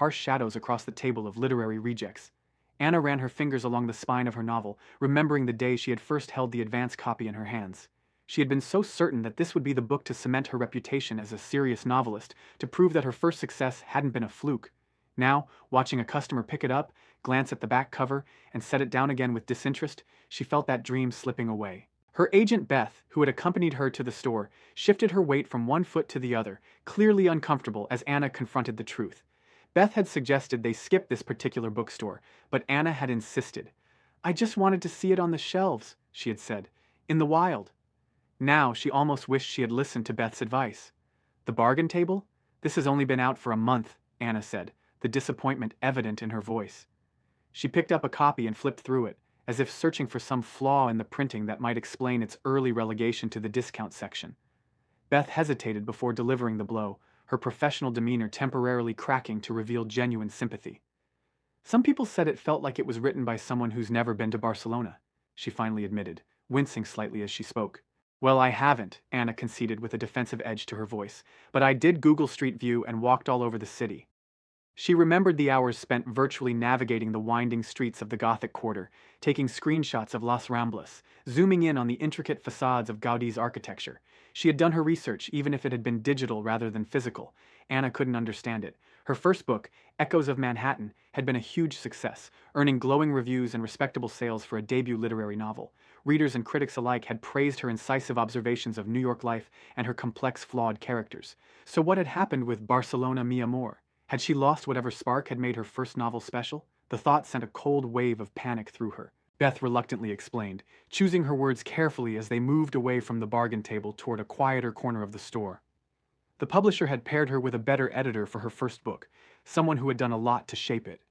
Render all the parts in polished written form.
harsh shadows across the table of literary rejects. Anna ran her fingers along the spine of her novel, remembering the day she had first held the advance copy in her hands. She had been so certain that this would be the book to cement her reputation as a serious novelist, to prove that her first success hadn't been a fluke. Now, watching a customer pick it up, glance at the back cover, and set it down again with disinterest, she felt that dream slipping away. Her agent Beth, who had accompanied her to the store, shifted her weight from one foot to the other, clearly uncomfortable as Anna confronted the truth. Beth had suggested they skip this particular bookstore, but Anna had insisted. "I just wanted to see it on the shelves," she had said, "in the wild." Now she almost wished she had listened to Beth's advice. "The bargain table? This has only been out for a month," Anna said, the disappointment evident in her voice. She picked up a copy and flipped through it, as if searching for some flaw in the printing that might explain its early relegation to the discount section. Beth hesitated before delivering the blow, her professional demeanor temporarily cracking to reveal genuine sympathy. "Some people said it felt like it was written by someone who's never been to Barcelona," she finally admitted, wincing slightly as she spoke. "Well, I haven't," Anna conceded with a defensive edge to her voice, "but I did Google Street View and walked all over the city." She remembered the hours spent virtually navigating the winding streets of the Gothic Quarter, taking screenshots of Las Ramblas, zooming in on the intricate facades of Gaudi's architecture. She had done her research, even if it had been digital rather than physical. Anna couldn't understand it. Her first book, Echoes of Manhattan, had been a huge success, earning glowing reviews and respectable sales for a debut literary novel. Readers and critics alike had praised her incisive observations of New York life and her complex, flawed characters. So what had happened with Barcelona Mi Amor? Had she lost whatever spark had made her first novel special? The thought sent a cold wave of panic through her. Beth reluctantly explained, choosing her words carefully as they moved away from the bargain table toward a quieter corner of the store. The publisher had paired her with a better editor for her first book, someone who had done a lot to shape it.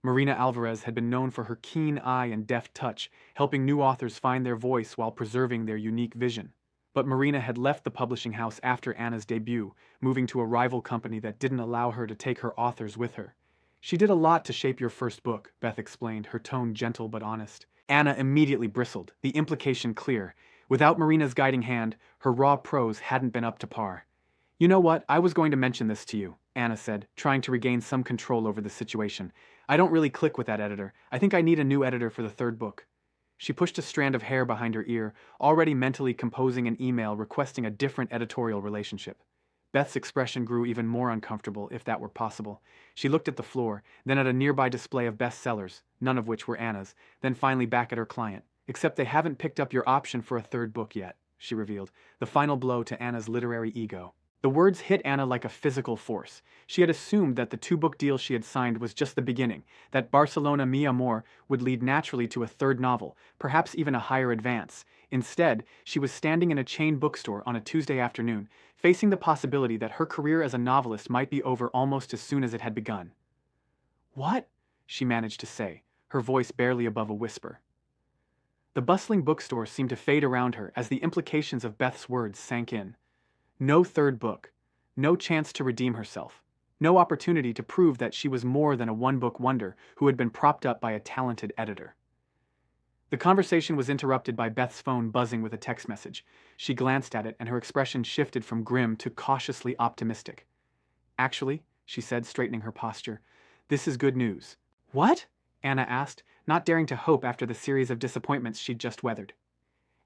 Marina Alvarez had been known for her keen eye and deft touch, helping new authors find their voice while preserving their unique vision. But Marina had left the publishing house after Anna's debut, moving to a rival company that didn't allow her to take her authors with her. "She did a lot to shape your first book," Beth explained, her tone gentle but honest. Anna immediately bristled, the implication clear. Without Marina's guiding hand, her raw prose hadn't been up to par. "You know what, I was going to mention this to you," Anna said, trying to regain some control over the situation. "I don't really click with that editor. I think I need a new editor for the third book." She pushed a strand of hair behind her ear, already mentally composing an email requesting a different editorial relationship. Beth's expression grew even more uncomfortable, if that were possible. She looked at the floor, then at a nearby display of bestsellers, none of which were Anna's, then finally back at her client. "Except they haven't picked up your option for a third book yet," she revealed, the final blow to Anna's literary ego. The words hit Anna like a physical force. She had assumed that the two-book deal she had signed was just the beginning, that Barcelona Mi Amor would lead naturally to a third novel, perhaps even a higher advance. Instead, she was standing in a chain bookstore on a Tuesday afternoon, facing the possibility that her career as a novelist might be over almost as soon as it had begun. "What?" she managed to say, her voice barely above a whisper. The bustling bookstore seemed to fade around her as the implications of Beth's words sank in. No third book, no chance to redeem herself, no opportunity to prove that she was more than a one-book wonder who had been propped up by a talented editor. The conversation was interrupted by Beth's phone buzzing with a text message. She glanced at it and her expression shifted from grim to cautiously optimistic. "Actually," she said, straightening her posture, "this is good news." "What?" Anna asked, not daring to hope after the series of disappointments she'd just weathered.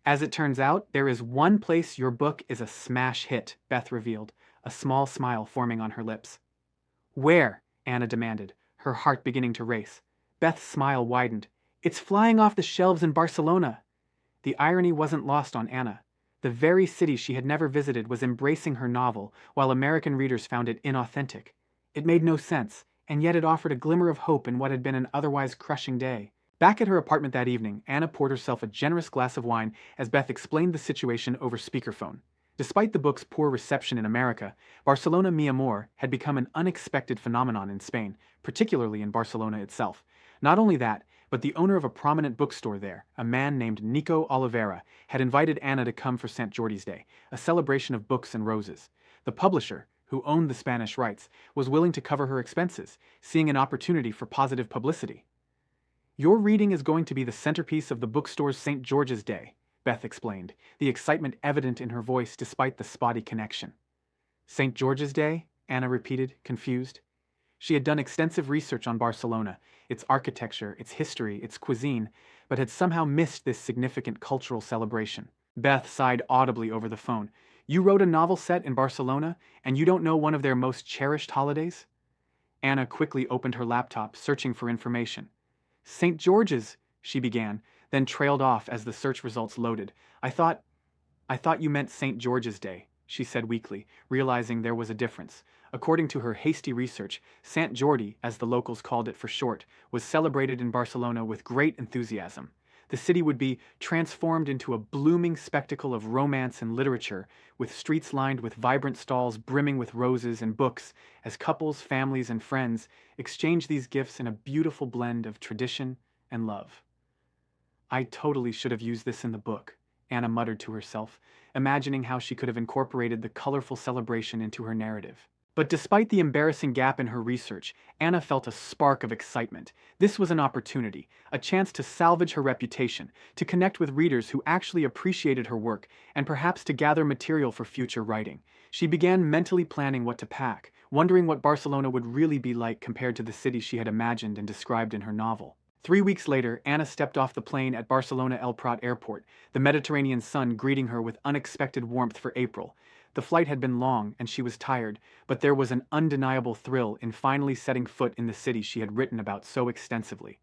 "As it turns out, there is one place your book is a smash hit," Beth revealed, a small smile forming on her lips. "Where?" Anna demanded, her heart beginning to race. Beth's smile widened. "It's flying off the shelves in Barcelona." The irony wasn't lost on Anna. The very city she had never visited was embracing her novel, while American readers found it inauthentic. It made no sense, and yet it offered a glimmer of hope in what had been an otherwise crushing day. Back at her apartment that evening, Anna poured herself a generous glass of wine as Beth explained the situation over speakerphone. Despite the book's poor reception in America, Barcelona Mi Amor had become an unexpected phenomenon in Spain, particularly in Barcelona itself. Not only that, but the owner of a prominent bookstore there, a man named Nico Oliveira, had invited Anna to come for St. Jordi's Day, a celebration of books and roses. The publisher, who owned the Spanish rights, was willing to cover her expenses, seeing an opportunity for positive publicity. "Your reading is going to be the centerpiece of the bookstore's St. George's Day," Beth explained, the excitement evident in her voice despite the spotty connection. "St. George's Day?" Anna repeated, confused. She had done extensive research on Barcelona, its architecture, its history, its cuisine, but had somehow missed this significant cultural celebration. Beth sighed audibly over the phone. You wrote a novel set in Barcelona, and you don't know one of their most cherished holidays? Anna quickly opened her laptop, searching for information. St. George's, she began, then trailed off as the search results loaded. I thought you meant St. George's Day, she said weakly, realizing there was a difference. According to her hasty research, Sant Jordi, as the locals called it for short, was celebrated in Barcelona with great enthusiasm. The city would be transformed into a blooming spectacle of romance and literature, with streets lined with vibrant stalls brimming with roses and books, as couples, families, and friends exchange these gifts in a beautiful blend of tradition and love. I totally should have used this in the book, Anna muttered to herself, imagining how she could have incorporated the colorful celebration into her narrative. But despite the embarrassing gap in her research, Anna felt a spark of excitement. This was an opportunity, a chance to salvage her reputation, to connect with readers who actually appreciated her work, and perhaps to gather material for future writing. She began mentally planning what to pack, wondering what Barcelona would really be like compared to the city she had imagined and described in her novel. 3 weeks later, Anna stepped off the plane at Barcelona El Prat Airport, the Mediterranean sun greeting her with unexpected warmth for April. The flight had been long, and she was tired, but there was an undeniable thrill in finally setting foot in the city she had written about so extensively.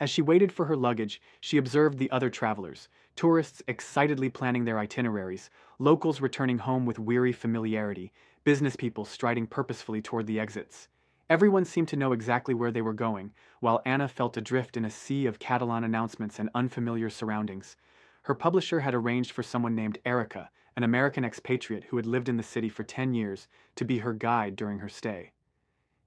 As she waited for her luggage, she observed the other travelers, tourists excitedly planning their itineraries, locals returning home with weary familiarity, business people striding purposefully toward the exits. Everyone seemed to know exactly where they were going, while Anna felt adrift in a sea of Catalan announcements and unfamiliar surroundings. Her publisher had arranged for someone named Erica, an American expatriate who had lived in the city for 10 years, to be her guide during her stay.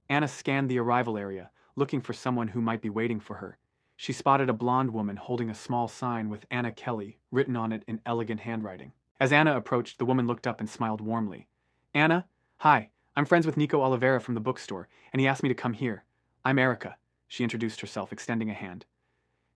Anna scanned the arrival area, looking for someone who might be waiting for her. She spotted a blonde woman holding a small sign with Anna Kelly written on it in elegant handwriting. As Anna approached, the woman looked up and smiled warmly. Anna, hi, I'm friends with Nico Oliveira from the bookstore, and he asked me to come here. I'm Erica, she introduced herself, extending a hand.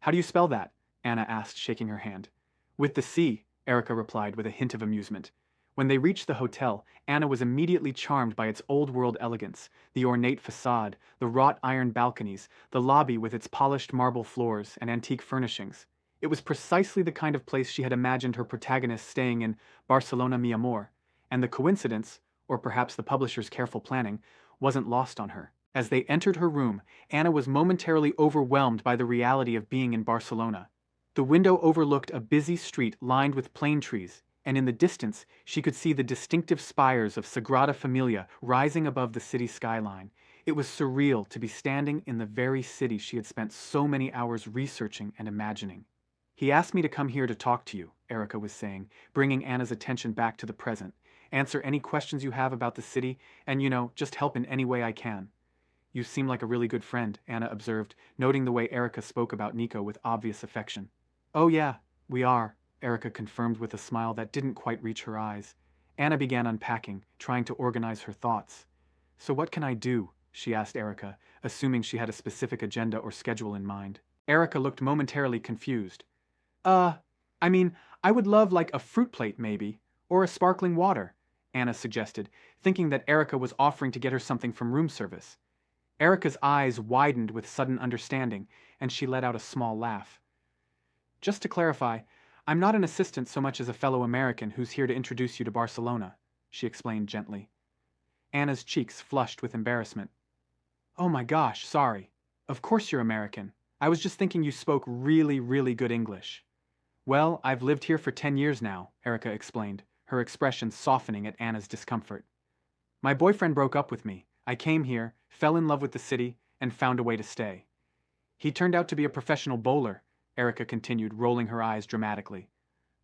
How do you spell that? Anna asked, shaking her hand. With the C, Erica replied with a hint of amusement. When they reached the hotel, Anna was immediately charmed by its old-world elegance, the ornate facade, the wrought iron balconies, the lobby with its polished marble floors and antique furnishings. It was precisely the kind of place she had imagined her protagonist staying in Barcelona Mi Amor, and the coincidence, or perhaps the publisher's careful planning, wasn't lost on her. As they entered her room, Anna was momentarily overwhelmed by the reality of being in Barcelona. The window overlooked a busy street lined with plane trees, and in the distance she could see the distinctive spires of Sagrada Familia rising above the city skyline. It was surreal to be standing in the very city she had spent so many hours researching and imagining. He asked me to come here to talk to you, Erica was saying, bringing Anna's attention back to the present. Answer any questions you have about the city, and just help in any way I can. You seem like a really good friend, Anna observed, noting the way Erica spoke about Nico with obvious affection. Oh yeah, we are, Erica confirmed with a smile that didn't quite reach her eyes. Anna began unpacking, trying to organize her thoughts. So what can I do? She asked Erica, assuming she had a specific agenda or schedule in mind. Erica looked momentarily confused. I would love like a fruit plate maybe, or a sparkling water, Anna suggested, thinking that Erica was offering to get her something from room service. Erica's eyes widened with sudden understanding, and she let out a small laugh. Just to clarify, I'm not an assistant so much as a fellow American who's here to introduce you to Barcelona, she explained gently. Anna's cheeks flushed with embarrassment. Oh my gosh, sorry. Of course you're American. I was just thinking you spoke really, really good English. Well, I've lived here for 10 years now, Erica explained, her expression softening at Anna's discomfort. My boyfriend broke up with me. I came here, fell in love with the city, and found a way to stay. He turned out to be a professional bowler, Erica continued, rolling her eyes dramatically.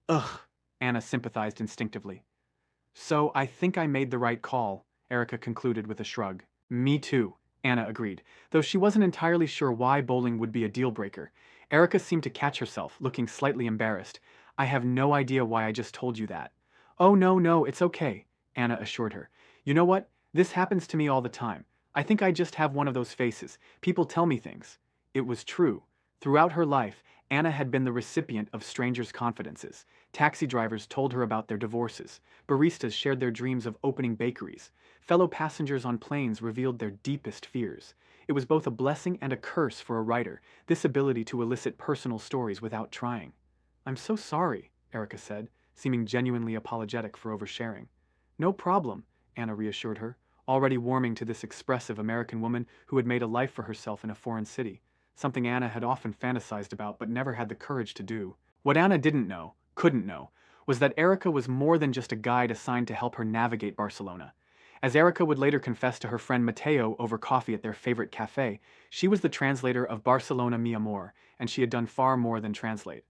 Ugh, Anna sympathized instinctively. So I think I made the right call, Erica concluded with a shrug. Me too, Anna agreed, though she wasn't entirely sure why bowling would be a deal-breaker. Erica seemed to catch herself, looking slightly embarrassed. I have no idea why I just told you that. Oh no, it's okay, Anna assured her. You know what? This happens to me all the time. I think I just have one of those faces. People tell me things. It was true. Throughout her life, Anna had been the recipient of strangers' confidences. Taxi drivers told her about their divorces. Baristas shared their dreams of opening bakeries. Fellow passengers on planes revealed their deepest fears. It was both a blessing and a curse for a writer, this ability to elicit personal stories without trying. "I'm so sorry," Erica said, seeming genuinely apologetic for oversharing. "No problem," Anna reassured her, already warming to this expressive American woman who had made a life for herself in a foreign city, something Anna had often fantasized about but never had the courage to do. What Anna didn't know, couldn't know, was that Erica was more than just a guide assigned to help her navigate Barcelona. As Erica would later confess to her friend Mateo over coffee at their favorite cafe, she was the translator of Barcelona Mi Amor, and she had done far more than translate.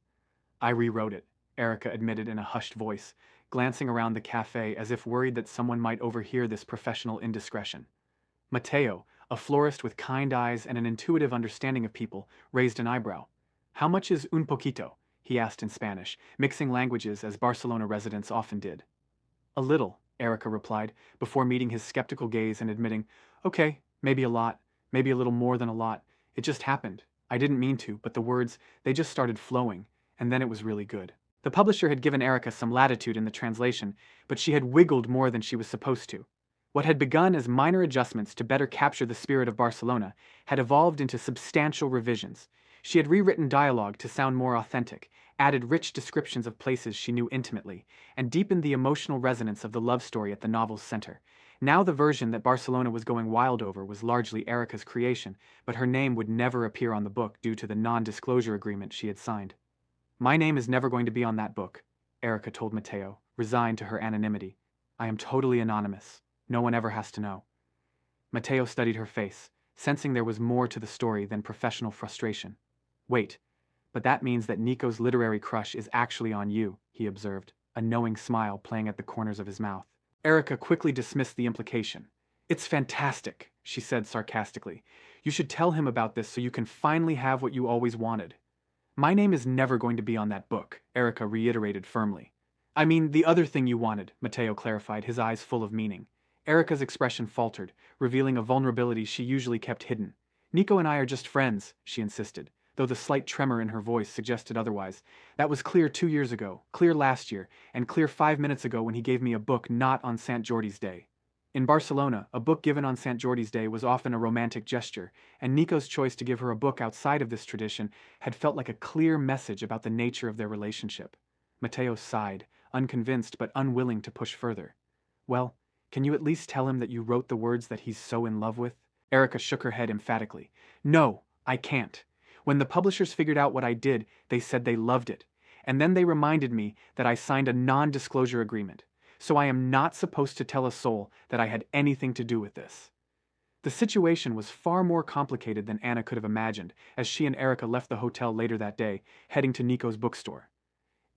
"I rewrote it," Erica admitted in a hushed voice, glancing around the cafe as if worried that someone might overhear this professional indiscretion. Mateo, a florist with kind eyes and an intuitive understanding of people, raised an eyebrow. "How much is un poquito?" he asked in Spanish, mixing languages as Barcelona residents often did. "A little," Erica replied, before meeting his skeptical gaze and admitting, "Okay, maybe a lot, maybe a little more than a lot. It just happened. I didn't mean to, but the words, they just started flowing, and then it was really good." The publisher had given Erica some latitude in the translation, but she had wiggled more than she was supposed to. What had begun as minor adjustments to better capture the spirit of Barcelona had evolved into substantial revisions. She had rewritten dialogue to sound more authentic, added rich descriptions of places she knew intimately, and deepened the emotional resonance of the love story at the novel's center. Now the version that Barcelona was going wild over was largely Erica's creation, but her name would never appear on the book due to the non-disclosure agreement she had signed. "My name is never going to be on that book," Erica told Mateo, resigned to her anonymity. "I am totally anonymous. No one ever has to know." Mateo studied her face, sensing there was more to the story than professional frustration. "Wait, but that means that Nico's literary crush is actually on you," he observed, a knowing smile playing at the corners of his mouth. Erica quickly dismissed the implication. "It's fantastic," she said sarcastically. "You should tell him about this so you can finally have what you always wanted." "My name is never going to be on that book," Erica reiterated firmly. "I mean, the other thing you wanted," Mateo clarified, his eyes full of meaning. Erica's expression faltered, revealing a vulnerability she usually kept hidden. "Nico and I are just friends," she insisted, though the slight tremor in her voice suggested otherwise. "That was clear 2 years ago, clear last year, and clear 5 minutes ago when he gave me a book not on St. Jordi's Day." In Barcelona, a book given on St. Jordi's Day was often a romantic gesture, and Nico's choice to give her a book outside of this tradition had felt like a clear message about the nature of their relationship. Mateo sighed, unconvinced but unwilling to push further. "Well, can you at least tell him that you wrote the words that he's so in love with?" Erica shook her head emphatically. "No, I can't. When the publishers figured out what I did, they said they loved it. And then they reminded me that I signed a non-disclosure agreement. So I am not supposed to tell a soul that I had anything to do with this." The situation was far more complicated than Anna could have imagined as she and Erica left the hotel later that day, heading to Nico's bookstore.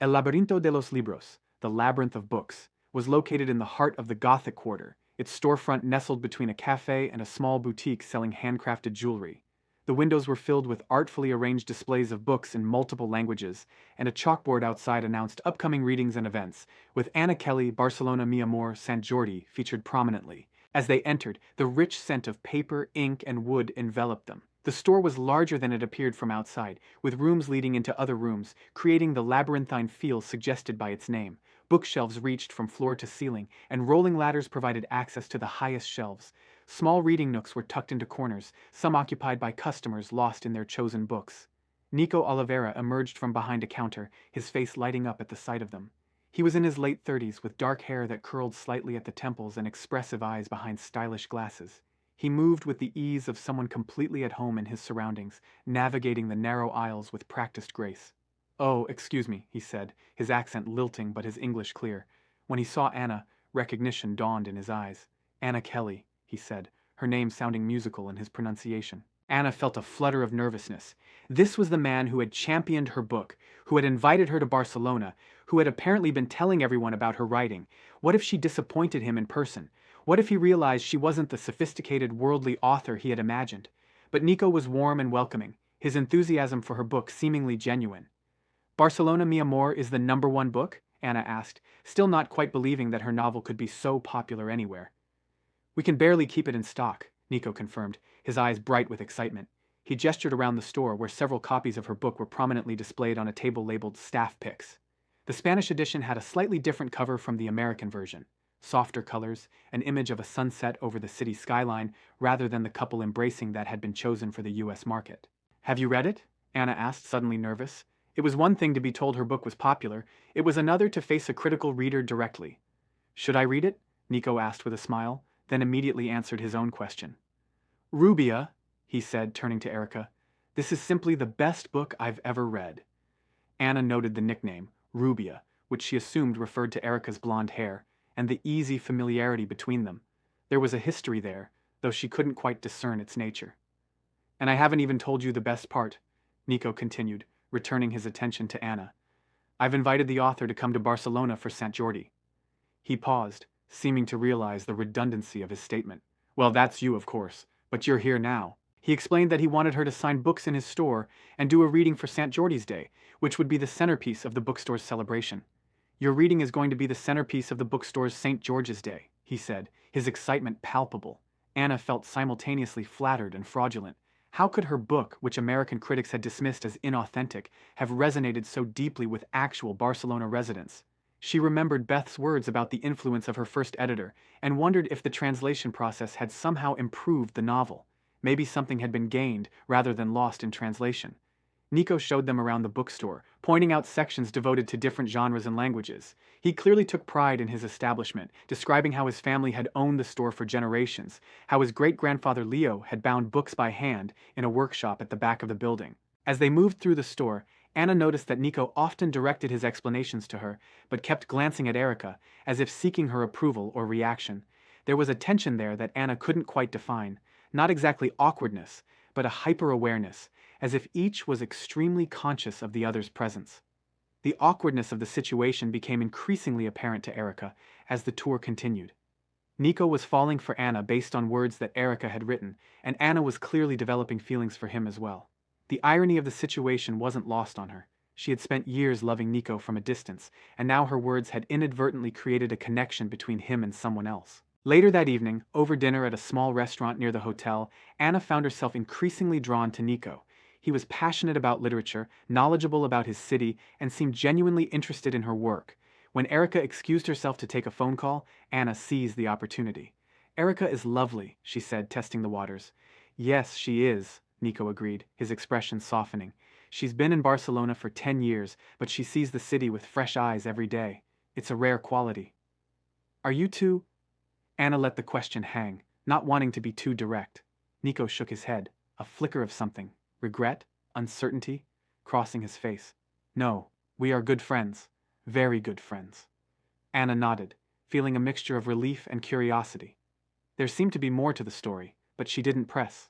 El Laberinto de los Libros, the Labyrinth of Books, was located in the heart of the Gothic Quarter, its storefront nestled between a cafe and a small boutique selling handcrafted jewelry. The windows were filled with artfully arranged displays of books in multiple languages, and a chalkboard outside announced upcoming readings and events, with Anna Kelly, Barcelona Mi Amor, Sant Jordi featured prominently. As they entered, the rich scent of paper, ink, and wood enveloped them. The store was larger than it appeared from outside, with rooms leading into other rooms, creating the labyrinthine feel suggested by its name. Bookshelves reached from floor to ceiling, and rolling ladders provided access to the highest shelves. Small reading nooks were tucked into corners, some occupied by customers lost in their chosen books. Nico Oliveira emerged from behind a counter, his face lighting up at the sight of them. He was in his late 30s, with dark hair that curled slightly at the temples and expressive eyes behind stylish glasses. He moved with the ease of someone completely at home in his surroundings, navigating the narrow aisles with practiced grace. "Oh, excuse me," he said, his accent lilting but his English clear. When he saw Anna, recognition dawned in his eyes. "Anna Kelly," he said, her name sounding musical in his pronunciation. Anna felt a flutter of nervousness. This was the man who had championed her book, who had invited her to Barcelona, who had apparently been telling everyone about her writing. What if she disappointed him in person? What if he realized she wasn't the sophisticated worldly author he had imagined? But Nico was warm and welcoming, his enthusiasm for her book seemingly genuine. "Barcelona Mi Amor is the #1 book?" Anna asked, still not quite believing that her novel could be so popular anywhere. "We can barely keep it in stock," Nico confirmed, his eyes bright with excitement. He gestured around the store where several copies of her book were prominently displayed on a table labeled Staff Picks. The Spanish edition had a slightly different cover from the American version. Softer colors, an image of a sunset over the city skyline rather than the couple embracing that had been chosen for the US market. "Have you read it?" Anna asked, suddenly nervous. It was one thing to be told her book was popular, it was another to face a critical reader directly. "Should I read it?" Nico asked with a smile, then immediately answered his own question. "Rubia," he said, turning to Erica, "this is simply the best book I've ever read." Anna noted the nickname, Rubia, which she assumed referred to Erica's blonde hair, and the easy familiarity between them. There was a history there, though she couldn't quite discern its nature. "And I haven't even told you the best part," Nico continued, returning his attention to Anna. "I've invited the author to come to Barcelona for Sant Jordi." He paused, seeming to realize the redundancy of his statement. "Well, that's you, of course, but you're here now." He explained that he wanted her to sign books in his store and do a reading for Sant Jordi's Day, which would be the centerpiece of the bookstore's celebration. "Your reading is going to be the centerpiece of the bookstore's St. George's Day," he said, his excitement palpable. Anna felt simultaneously flattered and fraudulent. How could her book, which American critics had dismissed as inauthentic, have resonated so deeply with actual Barcelona residents? She remembered Beth's words about the influence of her first editor and wondered if the translation process had somehow improved the novel. Maybe something had been gained rather than lost in translation. Nico showed them around the bookstore, pointing out sections devoted to different genres and languages. He clearly took pride in his establishment, describing how his family had owned the store for generations, how his great-grandfather Leo had bound books by hand in a workshop at the back of the building. As they moved through the store, Anna noticed that Nico often directed his explanations to her, but kept glancing at Erica, as if seeking her approval or reaction. There was a tension there that Anna couldn't quite define, not exactly awkwardness, but a hyper-awareness, as if each was extremely conscious of the other's presence. The awkwardness of the situation became increasingly apparent to Erica as the tour continued. Nico was falling for Anna based on words that Erica had written, and Anna was clearly developing feelings for him as well. The irony of the situation wasn't lost on her. She had spent years loving Nico from a distance, and now her words had inadvertently created a connection between him and someone else. Later that evening, over dinner at a small restaurant near the hotel, Anna found herself increasingly drawn to Nico. He was passionate about literature, knowledgeable about his city, and seemed genuinely interested in her work. When Erica excused herself to take a phone call, Anna seized the opportunity. "Erica is lovely," she said, testing the waters. "Yes, she is," Nico agreed, his expression softening. "She's been in Barcelona for 10 years, but she sees the city with fresh eyes every day. It's a rare quality." "Are you two?" Anna let the question hang, not wanting to be too direct. Nico shook his head, a flicker of something. Regret? Uncertainty? Crossing his face. "No, we are good friends. Very good friends." Anna nodded, feeling a mixture of relief and curiosity. There seemed to be more to the story, but she didn't press.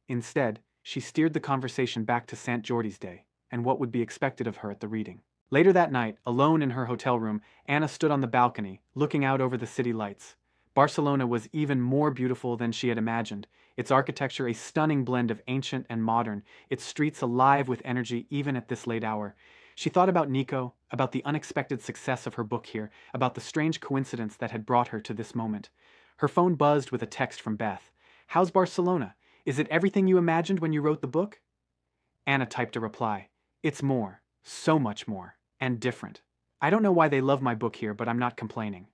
Instead, she steered the conversation back to Sant Jordi's Day, and what would be expected of her at the reading. Later that night, alone in her hotel room, Anna stood on the balcony, looking out over the city lights. Barcelona was even more beautiful than she had imagined, its architecture a stunning blend of ancient and modern, its streets alive with energy even at this late hour. She thought about Nico, about the unexpected success of her book here, about the strange coincidence that had brought her to this moment. Her phone buzzed with a text from Beth. "How's Barcelona? Is it everything you imagined when you wrote the book?" Anna typed a reply. "It's more, so much more, and different. I don't know why they love my book here, but I'm not complaining."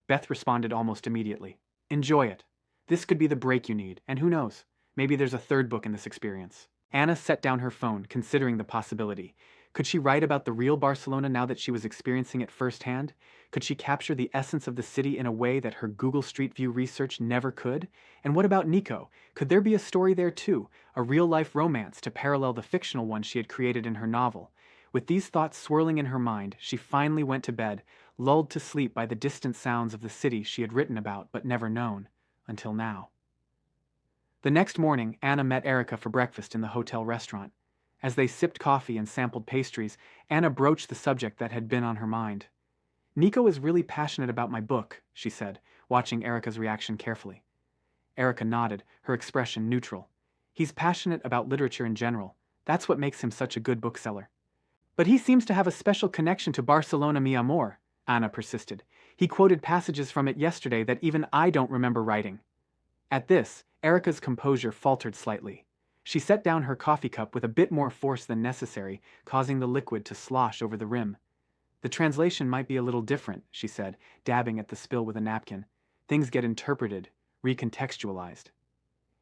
Beth responded almost immediately. "Enjoy it. This could be the break you need, and who knows, maybe there's a third book in this experience." Anna set down her phone, considering the possibility. Could she write about the real Barcelona now that she was experiencing it firsthand? Could she capture the essence of the city in a way that her Google Street View research never could? And what about Nico? Could there be a story there too, a real-life romance to parallel the fictional one she had created in her novel? With these thoughts swirling in her mind, she finally went to bed, lulled to sleep by the distant sounds of the city she had written about but never known, until now. The next morning, Anna met Erica for breakfast in the hotel restaurant. As they sipped coffee and sampled pastries, Anna broached the subject that had been on her mind. "Nico is really passionate about my book," she said, watching Erica's reaction carefully. Erica nodded, her expression neutral. "He's passionate about literature in general. That's what makes him such a good bookseller." "But he seems to have a special connection to Barcelona mi amor," Anna persisted. "He quoted passages from it yesterday that even I don't remember writing." At this, Erica's composure faltered slightly. She set down her coffee cup with a bit more force than necessary, causing the liquid to slosh over the rim. The translation might be a little different, she said, dabbing at the spill with a napkin. Things get interpreted, recontextualized.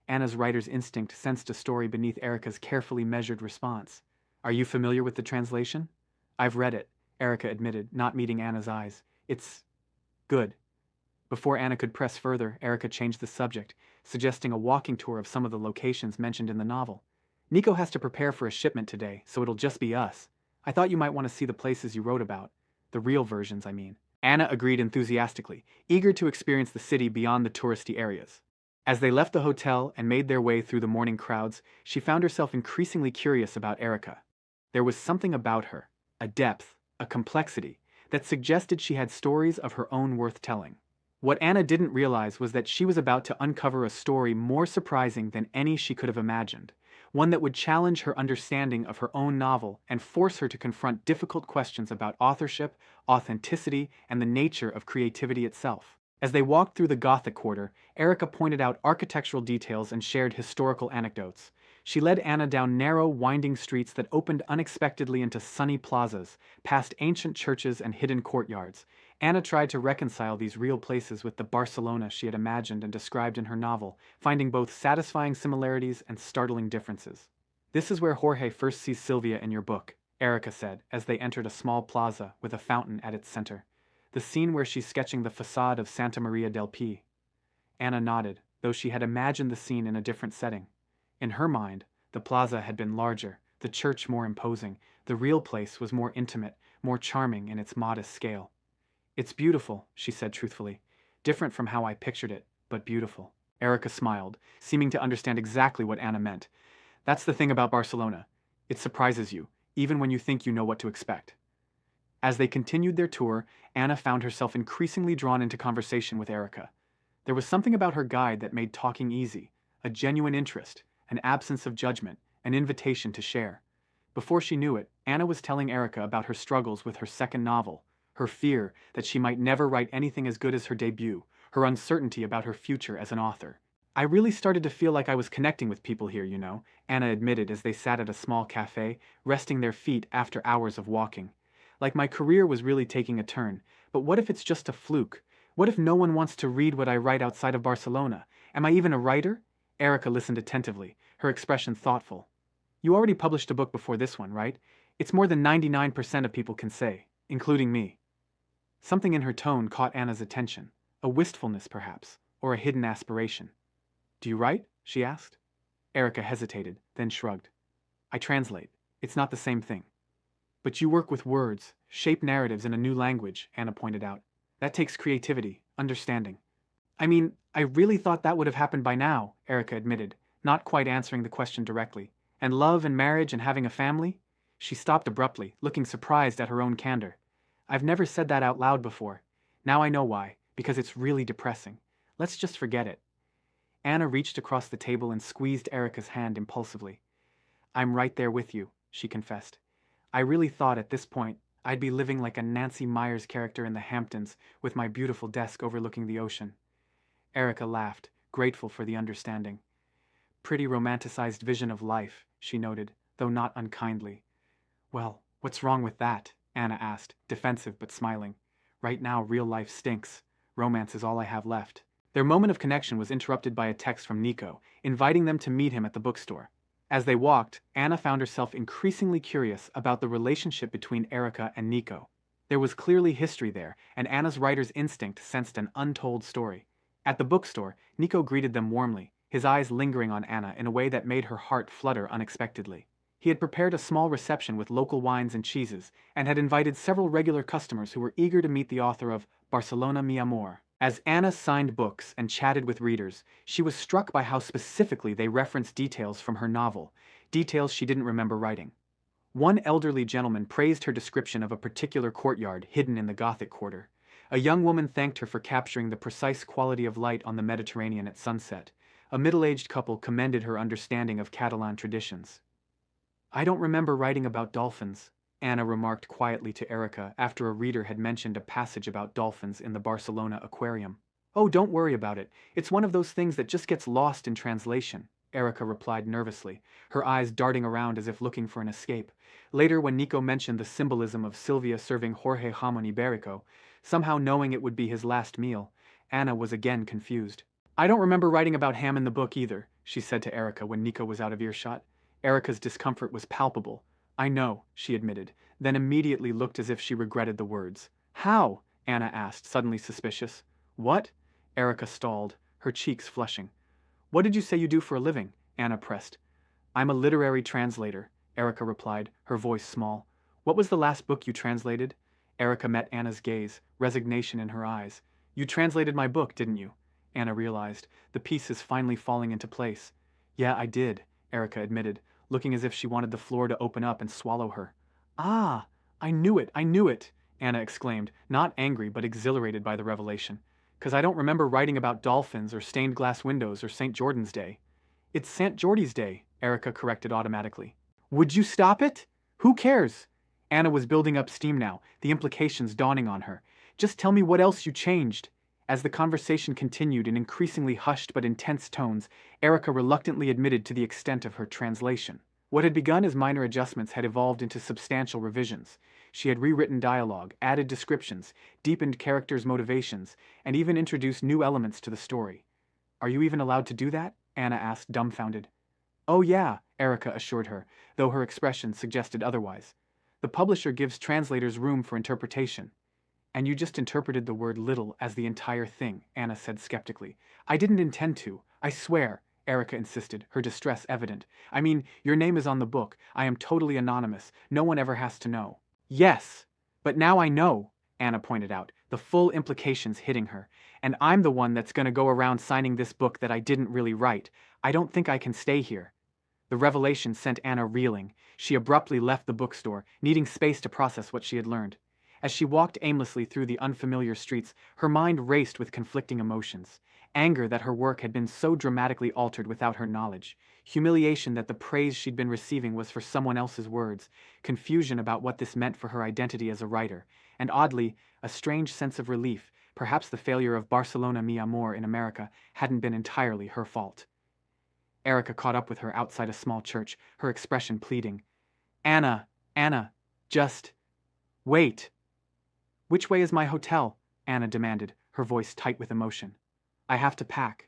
Anna's writer's instinct sensed a story beneath Erica's carefully measured response. Are you familiar with the translation? I've read it, Erica admitted, not meeting Anna's eyes. It's good. Before Anna could press further, Erica changed the subject, suggesting a walking tour of some of the locations mentioned in the novel. Nico has to prepare for a shipment today, so it'll just be us. I thought you might want to see the places you wrote about. The real versions, I mean. Anna agreed enthusiastically, eager to experience the city beyond the touristy areas. As they left the hotel and made their way through the morning crowds, she found herself increasingly curious about Erica. There was something about her, a depth, a complexity, that suggested she had stories of her own worth telling. What Anna didn't realize was that she was about to uncover a story more surprising than any she could have imagined, one that would challenge her understanding of her own novel and force her to confront difficult questions about authorship, authenticity, and the nature of creativity itself. As they walked through the Gothic Quarter, Erica pointed out architectural details and shared historical anecdotes. She led Anna down narrow, winding streets that opened unexpectedly into sunny plazas, past ancient churches and hidden courtyards. Anna tried to reconcile these real places with the Barcelona she had imagined and described in her novel, finding both satisfying similarities and startling differences. This is where Jorge first sees Sylvia in your book, Erica said, as they entered a small plaza with a fountain at its center. The scene where she's sketching the facade of Santa Maria del Pi. Anna nodded, though she had imagined the scene in a different setting. In her mind, the plaza had been larger, the church more imposing, the real place was more intimate, more charming in its modest scale. It's beautiful, she said truthfully. Different from how I pictured it, but beautiful. Erica smiled, seeming to understand exactly what Anna meant. That's the thing about Barcelona. It surprises you, even when you think you know what to expect. As they continued their tour, Anna found herself increasingly drawn into conversation with Erica. There was something about her guide that made talking easy, a genuine interest, an absence of judgment, an invitation to share. Before she knew it, Anna was telling Erica about her struggles with her second novel, her fear that she might never write anything as good as her debut, her uncertainty about her future as an author. I really started to feel like I was connecting with people here, you know, Anna admitted as they sat at a small cafe, resting their feet after hours of walking. Like my career was really taking a turn, but what if it's just a fluke? What if no one wants to read what I write outside of Barcelona? Am I even a writer? Erica listened attentively, her expression thoughtful. You already published a book before this one, right? It's more than 99% of people can say, including me. Something in her tone caught Anna's attention, a wistfulness perhaps, or a hidden aspiration. Do you write? She asked. Erica hesitated, then shrugged. I translate. It's not the same thing. But you work with words, shape narratives in a new language, Anna pointed out. That takes creativity, understanding. I mean, I really thought that would have happened by now, Erica admitted, not quite answering the question directly. And love and marriage and having a family? She stopped abruptly, looking surprised at her own candor. I've never said that out loud before. Now I know why, because it's really depressing. Let's just forget it. Anna reached across the table and squeezed Erica's hand impulsively. I'm right there with you, she confessed. I really thought at this point I'd be living like a Nancy Myers character in the Hamptons with my beautiful desk overlooking the ocean. Erica laughed, grateful for the understanding. Pretty romanticized vision of life, she noted, though not unkindly. Well, what's wrong with that? Anna asked, defensive but smiling. Right now, real life stinks. Romance is all I have left. Their moment of connection was interrupted by a text from Nico, inviting them to meet him at the bookstore. As they walked, Anna found herself increasingly curious about the relationship between Erica and Nico. There was clearly history there, and Anna's writer's instinct sensed an untold story. At the bookstore, Nico greeted them warmly, his eyes lingering on Anna in a way that made her heart flutter unexpectedly. He had prepared a small reception with local wines and cheeses, and had invited several regular customers who were eager to meet the author of Barcelona Mi Amor. As Anna signed books and chatted with readers, she was struck by how specifically they referenced details from her novel, details she didn't remember writing. One elderly gentleman praised her description of a particular courtyard hidden in the Gothic Quarter. A young woman thanked her for capturing the precise quality of light on the Mediterranean at sunset. A middle-aged couple commended her understanding of Catalan traditions. I don't remember writing about dolphins, Anna remarked quietly to Erica after a reader had mentioned a passage about dolphins in the Barcelona aquarium. Oh, don't worry about it. It's one of those things that just gets lost in translation, Erica replied nervously, her eyes darting around as if looking for an escape. Later, when Nico mentioned the symbolism of Sylvia serving Jorge jamon iberico, somehow knowing it would be his last meal, Anna was again confused. I don't remember writing about ham in the book either, she said to Erica when Nico was out of earshot. Erica's discomfort was palpable. I know, she admitted, then immediately looked as if she regretted the words. How? Anna asked, suddenly suspicious. What? Erica stalled, her cheeks flushing. What did you say you do for a living? Anna pressed. I'm a literary translator, Erica replied, her voice small. What was the last book you translated? Erica met Anna's gaze, resignation in her eyes. You translated my book, didn't you? Anna realized, the pieces finally falling into place. Yeah, I did, Erica admitted, looking as if she wanted the floor to open up and swallow her. Ah, I knew it, Anna exclaimed, not angry but exhilarated by the revelation. 'Cause I don't remember writing about dolphins or stained glass windows or St. Jordan's Day. It's St. Geordie's Day, Erica corrected automatically. Would you stop it? Who cares? Anna was building up steam now, the implications dawning on her. Just tell me what else you changed. As the conversation continued in increasingly hushed but intense tones, Erica reluctantly admitted to the extent of her translation. What had begun as minor adjustments had evolved into substantial revisions. She had rewritten dialogue, added descriptions, deepened characters' motivations, and even introduced new elements to the story. Are you even allowed to do that? Anna asked, dumbfounded. Oh yeah, Erica assured her, though her expression suggested otherwise. The publisher gives translators room for interpretation. And you just interpreted the word little as the entire thing, Anna said skeptically. I didn't intend to, I swear, Erica insisted, her distress evident. I mean, your name is on the book. I am totally anonymous. No one ever has to know. Yes, but now I know, Anna pointed out, the full implications hitting her. And I'm the one that's going to go around signing this book that I didn't really write. I don't think I can stay here. The revelation sent Anna reeling. She abruptly left the bookstore, needing space to process what she had learned. As she walked aimlessly through the unfamiliar streets, her mind raced with conflicting emotions. Anger that her work had been so dramatically altered without her knowledge. Humiliation that the praise she'd been receiving was for someone else's words. Confusion about what this meant for her identity as a writer. And oddly, a strange sense of relief. Perhaps the failure of Barcelona Mi Amor in America hadn't been entirely her fault. Erica caught up with her outside a small church, her expression pleading. Anna, just wait. Which way is my hotel? Anna demanded, her voice tight with emotion. I have to pack.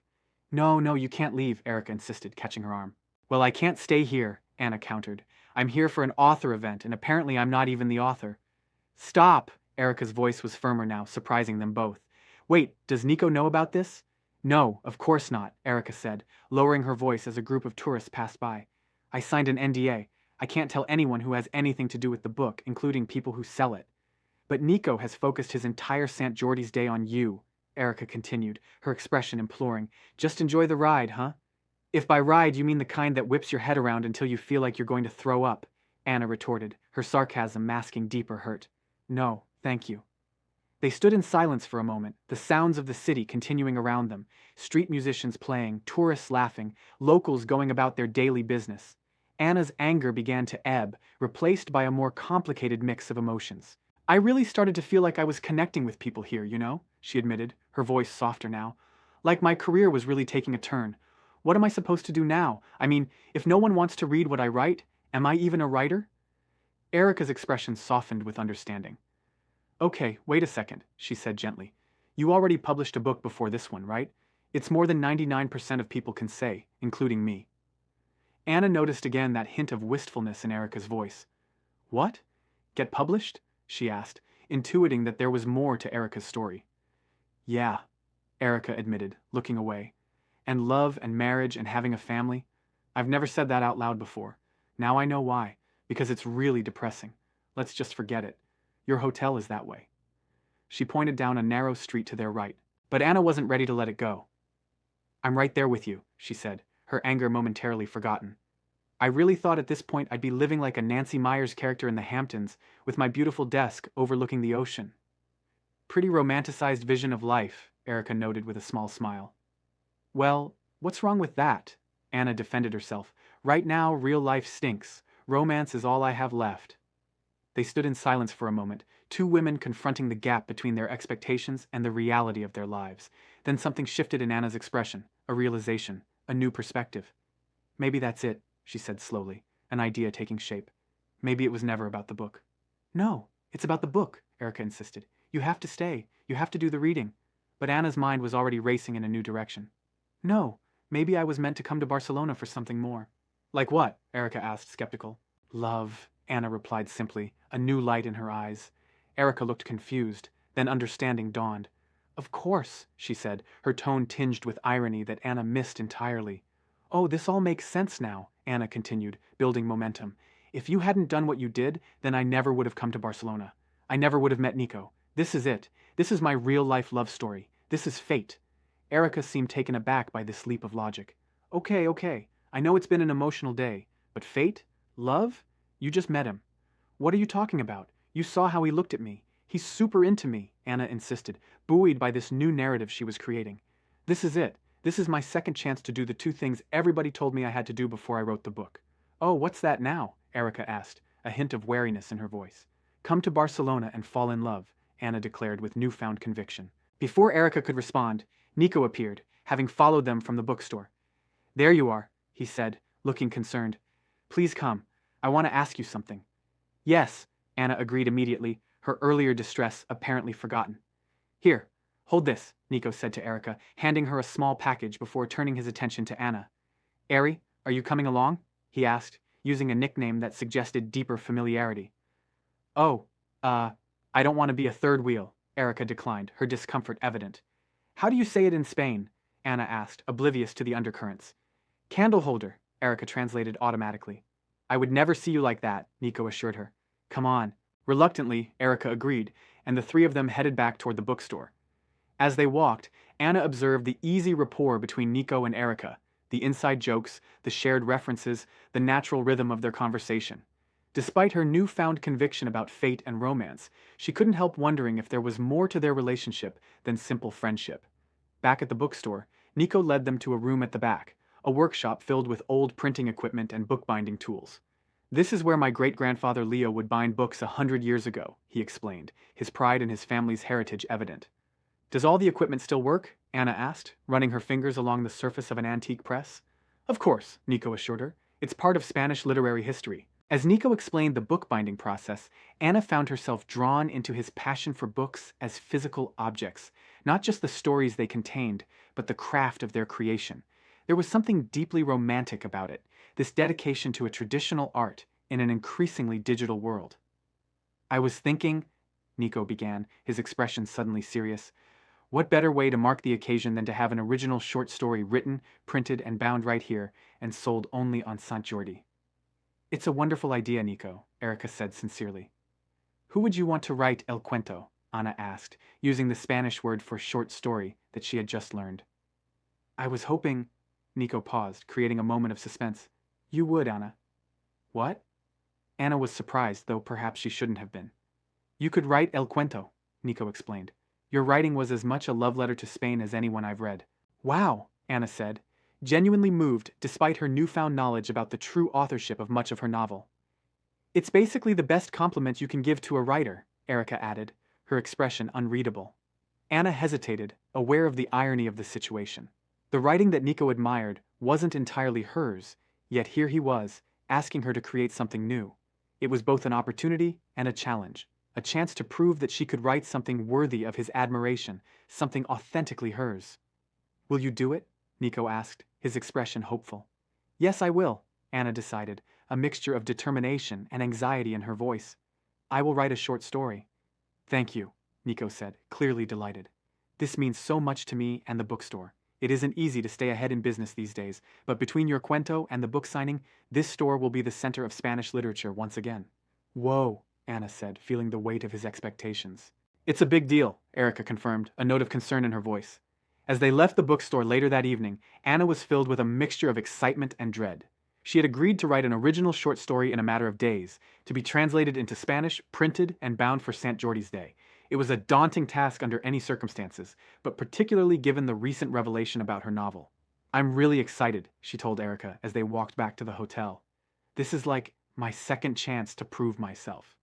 No, you can't leave, Erica insisted, catching her arm. Well, I can't stay here, Anna countered. I'm here for an author event, and apparently I'm not even the author. Stop! Erica's voice was firmer now, surprising them both. Wait, does Nico know about this? No, of course not, Erica said, lowering her voice as a group of tourists passed by. I signed an NDA. I can't tell anyone who has anything to do with the book, including people who sell it. But Nico has focused his entire St. Geordie's Day on you, Erica continued, her expression imploring. Just enjoy the ride, huh? If by ride you mean the kind that whips your head around until you feel like you're going to throw up, Anna retorted, her sarcasm masking deeper hurt. No, thank you. They stood in silence for a moment, the sounds of the city continuing around them, street musicians playing, tourists laughing, locals going about their daily business. Anna's anger began to ebb, replaced by a more complicated mix of emotions. I really started to feel like I was connecting with people here, you know, she admitted, her voice softer now. Like my career was really taking a turn. What am I supposed to do now? I mean, if no one wants to read what I write, am I even a writer? Erica's expression softened with understanding. Okay, wait a second, she said gently. You already published a book before this one, right? It's more than 99% of people can say, including me. Anna noticed again that hint of wistfulness in Erica's voice. What? Get published? She asked, intuiting that there was more to Erica's story. Yeah, Erica admitted, looking away. And love and marriage and having a family? I've never said that out loud before. Now I know why, because it's really depressing. Let's just forget it. Your hotel is that way. She pointed down a narrow street to their right, but Anna wasn't ready to let it go. I'm right there with you, she said, her anger momentarily forgotten. I really thought at this point I'd be living like a Nancy Meyers character in the Hamptons, with my beautiful desk overlooking the ocean. Pretty romanticized vision of life, Erica noted with a small smile. Well, what's wrong with that? Anna defended herself. Right now, real life stinks. Romance is all I have left. They stood in silence for a moment, two women confronting the gap between their expectations and the reality of their lives. Then something shifted in Anna's expression, a realization, a new perspective. Maybe that's it, she said slowly, an idea taking shape. Maybe it was never about the book. No, it's about the book, Erica insisted. You have to stay. You have to do the reading. But Anna's mind was already racing in a new direction. No, maybe I was meant to come to Barcelona for something more. Like what? Erica asked, skeptical. Love, Anna replied simply, a new light in her eyes. Erica looked confused, then understanding dawned. Of course, she said, her tone tinged with irony that Anna missed entirely. Oh, this all makes sense now, Anna continued, building momentum. If you hadn't done what you did, then I never would have come to Barcelona. I never would have met Nico. This is it. This is my real-life love story. This is fate. Erica seemed taken aback by this leap of logic. Okay. I know it's been an emotional day, but fate? Love? You just met him. What are you talking about? You saw how he looked at me. He's super into me, Anna insisted, buoyed by this new narrative she was creating. This is it. This is my second chance to do the two things everybody told me I had to do before I wrote the book. Oh, what's that now? Erica asked, a hint of wariness in her voice. Come to Barcelona and fall in love, Anna declared with newfound conviction. Before Erica could respond, Nico appeared, having followed them from the bookstore. There you are, he said, looking concerned. Please come. I want to ask you something. Yes, Anna agreed immediately, her earlier distress apparently forgotten. Here, hold this, Nico said to Erica, handing her a small package before turning his attention to Anna. Ari, are you coming along? He asked, using a nickname that suggested deeper familiarity. Oh, I don't want to be a third wheel, Erica declined, her discomfort evident. How do you say it in Spain? Anna asked, oblivious to the undercurrents. Candle holder, Erica translated automatically. I would never see you like that, Nico assured her. Come on. Reluctantly, Erica agreed, and the three of them headed back toward the bookstore. As they walked, Anna observed the easy rapport between Nico and Erica, the inside jokes, the shared references, the natural rhythm of their conversation. Despite her newfound conviction about fate and romance, she couldn't help wondering if there was more to their relationship than simple friendship. Back at the bookstore, Nico led them to a room at the back, a workshop filled with old printing equipment and bookbinding tools. This is where my great-grandfather Leo would bind books 100 years ago, he explained, his pride in his family's heritage evident. Does all the equipment still work? Anna asked, running her fingers along the surface of an antique press. Of course, Nico assured her. It's part of Spanish literary history. As Nico explained the bookbinding process, Anna found herself drawn into his passion for books as physical objects, not just the stories they contained, but the craft of their creation. There was something deeply romantic about it, this dedication to a traditional art in an increasingly digital world. I was thinking, Nico began, his expression suddenly serious, what better way to mark the occasion than to have an original short story written, printed, and bound right here, and sold only on Sant Jordi? It's a wonderful idea, Nico, Erica said sincerely. Who would you want to write El Cuento? Anna asked, using the Spanish word for short story that she had just learned. I was hoping, Nico paused, creating a moment of suspense. You would, Anna. What? Anna was surprised, though perhaps she shouldn't have been. You could write El Cuento, Nico explained. Your writing was as much a love letter to Spain as anyone I've read. Wow, Anna said, genuinely moved despite her newfound knowledge about the true authorship of much of her novel. It's basically the best compliment you can give to a writer, Erica added, her expression unreadable. Anna hesitated, aware of the irony of the situation. The writing that Nico admired wasn't entirely hers, yet here he was, asking her to create something new. It was both an opportunity and a challenge, a chance to prove that she could write something worthy of his admiration, something authentically hers. Will you do it? Nico asked, his expression hopeful. Yes, I will, Anna decided, a mixture of determination and anxiety in her voice. I will write a short story. Thank you, Nico said, clearly delighted. This means so much to me and the bookstore. It isn't easy to stay ahead in business these days, but between your cuento and the book signing, this store will be the center of Spanish literature once again. Whoa, Anna said, feeling the weight of his expectations. It's a big deal, Erica confirmed, a note of concern in her voice. As they left the bookstore later that evening, Anna was filled with a mixture of excitement and dread. She had agreed to write an original short story in a matter of days, to be translated into Spanish, printed, and bound for Sant Jordi's Day. It was a daunting task under any circumstances, but particularly given the recent revelation about her novel. I'm really excited, she told Erica as they walked back to the hotel. This is like my second chance to prove myself.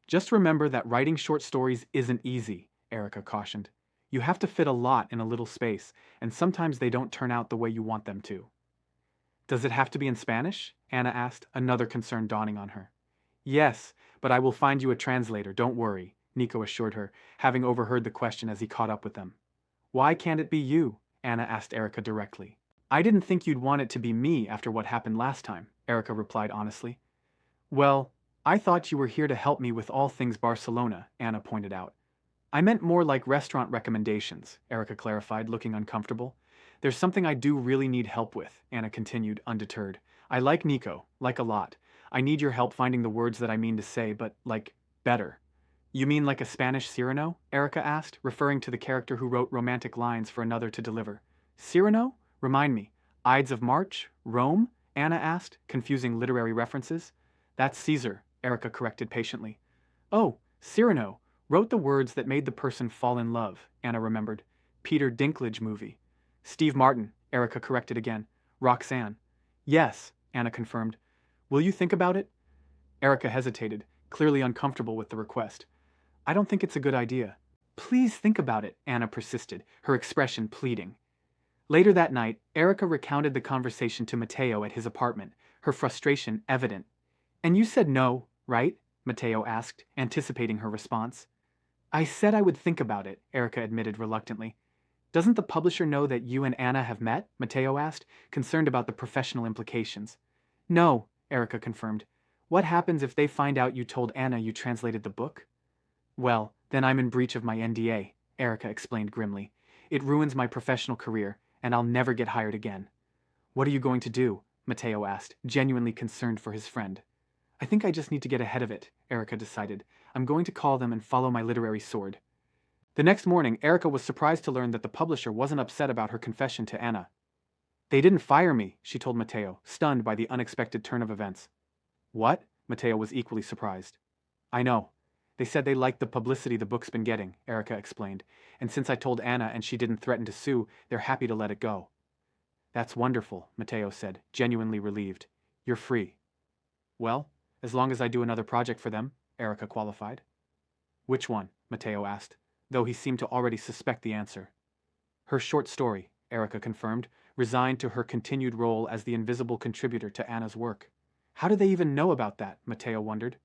Just remember that writing short stories isn't easy, Erica cautioned. You have to fit a lot in a little space, and sometimes they don't turn out the way you want them to. Does it have to be in Spanish? Anna asked, another concern dawning on her. Yes, but I will find you a translator, don't worry, Nico assured her, having overheard the question as he caught up with them. Why can't it be you? Anna asked Erica directly. I didn't think you'd want it to be me after what happened last time, Erica replied honestly. Well, I thought you were here to help me with all things Barcelona, Anna pointed out. I meant more like restaurant recommendations, Erica clarified, looking uncomfortable. There's something I do really need help with, Anna continued, undeterred. I like Nico, like a lot. I need your help finding the words that I mean to say, but, like, better. You mean like a Spanish Cyrano? Erica asked, referring to the character who wrote romantic lines for another to deliver. Cyrano? Remind me. Ides of March? Rome? Anna asked, confusing literary references. That's Caesar, Erica corrected patiently. Oh, Cyrano. Wrote the words that made the person fall in love, Anna remembered. Peter Dinklage movie. Steve Martin, Erica corrected again. Roxanne. Yes, Anna confirmed. Will you think about it? Erica hesitated, clearly uncomfortable with the request. I don't think it's a good idea. Please think about it, Anna persisted, her expression pleading. Later that night, Erica recounted the conversation to Matteo at his apartment, her frustration evident. And you said no, right? Matteo asked, anticipating her response. I said I would think about it, Erica admitted reluctantly. Doesn't the publisher know that you and Anna have met? Matteo asked, concerned about the professional implications. No, Erica confirmed. What happens if they find out you told Anna you translated the book? Well, then I'm in breach of my NDA, Erica explained grimly. It ruins my professional career, and I'll never get hired again. What are you going to do? Matteo asked, genuinely concerned for his friend. I think I just need to get ahead of it, Erica decided. I'm going to call them and follow my literary sword. The next morning, Erica was surprised to learn that the publisher wasn't upset about her confession to Anna. They didn't fire me, she told Matteo, stunned by the unexpected turn of events. What? Matteo was equally surprised. I know. They said they liked the publicity the book's been getting, Erica explained, and since I told Anna and she didn't threaten to sue, they're happy to let it go. That's wonderful, Matteo said, genuinely relieved. You're free. Well, as long as I do another project for them, Erica qualified. Which one? Matteo asked, though he seemed to already suspect the answer. Her short story, Erica confirmed, resigned to her continued role as the invisible contributor to Anna's work. How do they even know about that? Matteo wondered.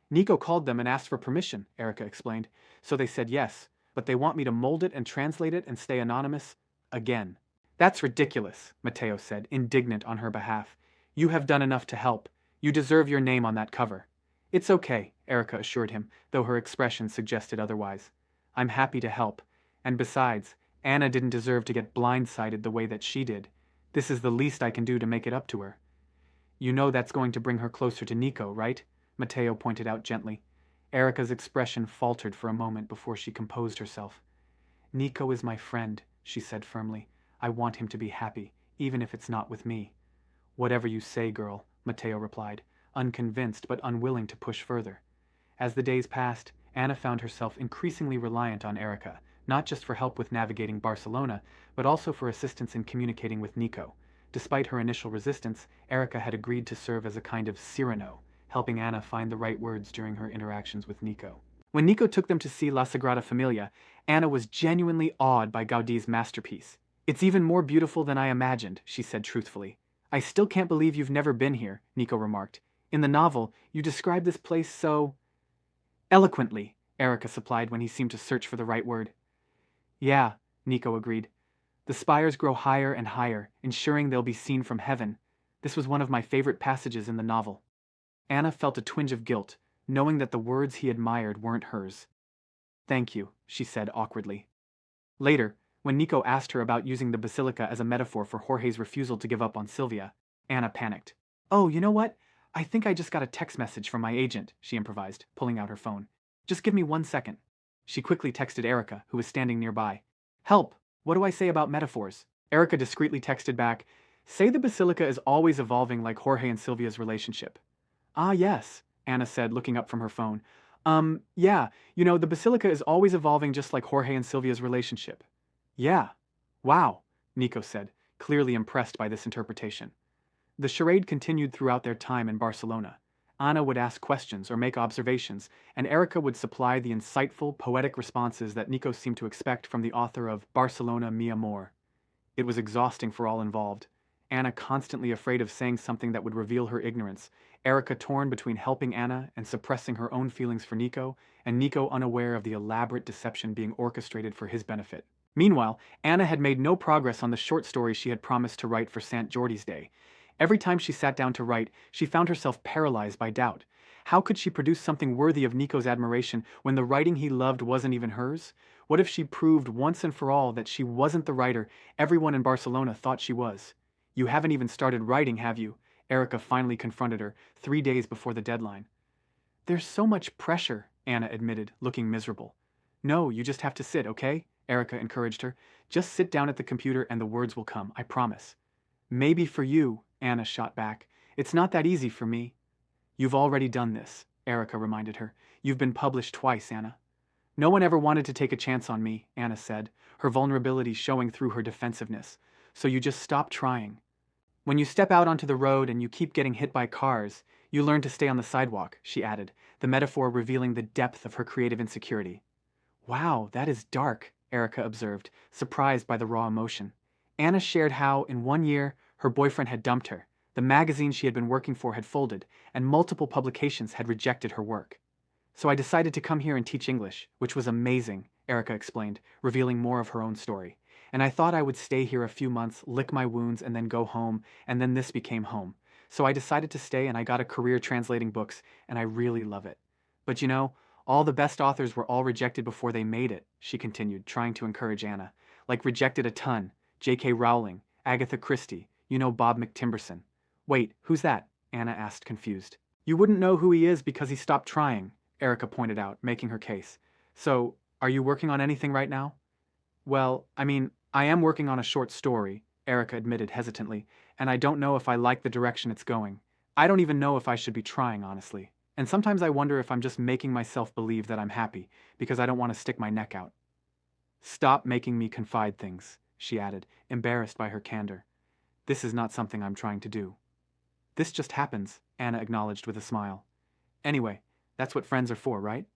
Nico called them and asked for permission, Erica explained, so they said yes, but they want me to mold it and translate it and stay anonymous again. That's ridiculous, Matteo said, indignant on her behalf. You have done enough to help. You deserve your name on that cover. It's okay, Erica assured him, though her expression suggested otherwise. I'm happy to help. And besides, Anna didn't deserve to get blindsided the way that she did. This is the least I can do to make it up to her. You know that's going to bring her closer to Nico, right? Matteo pointed out gently. Erica's expression faltered for a moment before she composed herself. Nico is my friend, she said firmly. I want him to be happy, even if it's not with me. Whatever you say, girl, Matteo replied, unconvinced but unwilling to push further. As the days passed, Anna found herself increasingly reliant on Erica, not just for help with navigating Barcelona, but also for assistance in communicating with Nico. Despite her initial resistance, Erica had agreed to serve as a kind of Cyrano, helping Anna find the right words during her interactions with Nico. When Nico took them to see La Sagrada Familia, Anna was genuinely awed by Gaudi's masterpiece. It's even more beautiful than I imagined, she said truthfully. I still can't believe you've never been here, Nico remarked. In the novel, you describe this place so eloquently, Erica supplied when he seemed to search for the right word. Yeah, Nico agreed. The spires grow higher and higher, ensuring they'll be seen from heaven. This was one of my favorite passages in the novel. Anna felt a twinge of guilt, knowing that the words he admired weren't hers. Thank you, she said awkwardly. Later, when Nico asked her about using the basilica as a metaphor for Jorge's refusal to give up on Sylvia, Anna panicked. Oh, you know what? I think I just got a text message from my agent, she improvised, pulling out her phone. Just give me 1 second. She quickly texted Erica, who was standing nearby. Help! What do I say about metaphors? Erica discreetly texted back, say the basilica is always evolving like Jorge and Sylvia's relationship. Ah, yes, Anna said, looking up from her phone. Yeah, the basilica is always evolving just like Jorge and Sylvia's relationship. Yeah. Wow, Nico said, clearly impressed by this interpretation. The charade continued throughout their time in Barcelona. Anna would ask questions or make observations, and Erica would supply the insightful, poetic responses that Nico seemed to expect from the author of Barcelona, mi amor. It was exhausting for all involved. Anna constantly afraid of saying something that would reveal her ignorance, Erica torn between helping Anna and suppressing her own feelings for Nico, and Nico unaware of the elaborate deception being orchestrated for his benefit. Meanwhile, Anna had made no progress on the short story she had promised to write for St. Geordie's Day. Every time she sat down to write, she found herself paralyzed by doubt. How could she produce something worthy of Nico's admiration when the writing he loved wasn't even hers? What if she proved once and for all that she wasn't the writer everyone in Barcelona thought she was? You haven't even started writing, have you? Erica finally confronted her, 3 days before the deadline. There's so much pressure, Anna admitted, looking miserable. No, you just have to sit, okay? Erica encouraged her. Just sit down at the computer and the words will come, I promise. Maybe for you, Anna shot back. It's not that easy for me. You've already done this, Erica reminded her. You've been published twice, Anna. No one ever wanted to take a chance on me, Anna said, her vulnerability showing through her defensiveness. So you just stop trying. When you step out onto the road and you keep getting hit by cars, you learn to stay on the sidewalk, she added, the metaphor revealing the depth of her creative insecurity. Wow, that is dark, Erica observed, surprised by the raw emotion. Anna shared how, in 1 year, her boyfriend had dumped her, the magazine she had been working for had folded, and multiple publications had rejected her work. So I decided to come here and teach English, which was amazing, Erica explained, revealing more of her own story. And I thought I would stay here a few months, lick my wounds, and then go home, and then this became home. So I decided to stay and I got a career translating books, and I really love it. But you know, all the best authors were all rejected before they made it, she continued, trying to encourage Anna. Like rejected a ton. J.K. Rowling, Agatha Christie, you know Bob McTimberson. Wait, who's that? Anna asked, confused. You wouldn't know who he is because he stopped trying, Erica pointed out, making her case. So, are you working on anything right now? Well, I am working on a short story, Erica admitted hesitantly, and I don't know if I like the direction it's going. I don't even know if I should be trying, honestly. And sometimes I wonder if I'm just making myself believe that I'm happy, because I don't want to stick my neck out. Stop making me confide things, she added, embarrassed by her candor. This is not something I'm trying to do. This just happens, Anna acknowledged with a smile. Anyway, that's what friends are for, right?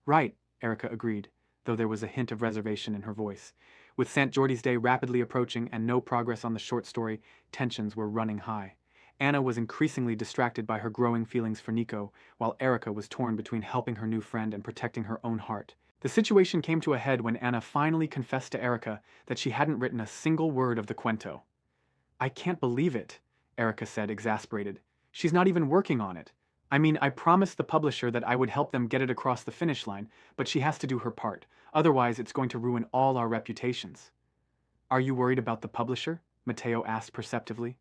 Right, Erica agreed, though there was a hint of reservation in her voice. With St. Geordie's Day rapidly approaching and no progress on the short story, tensions were running high. Anna was increasingly distracted by her growing feelings for Nico, while Erica was torn between helping her new friend and protecting her own heart. The situation came to a head when Anna finally confessed to Erica that she hadn't written a single word of the cuento. I can't believe it, Erica said, exasperated. She's not even working on it. I promised the publisher that I would help them get it across the finish line, but she has to do her part. Otherwise, it's going to ruin all our reputations. Are you worried about the publisher? Matteo asked perceptively.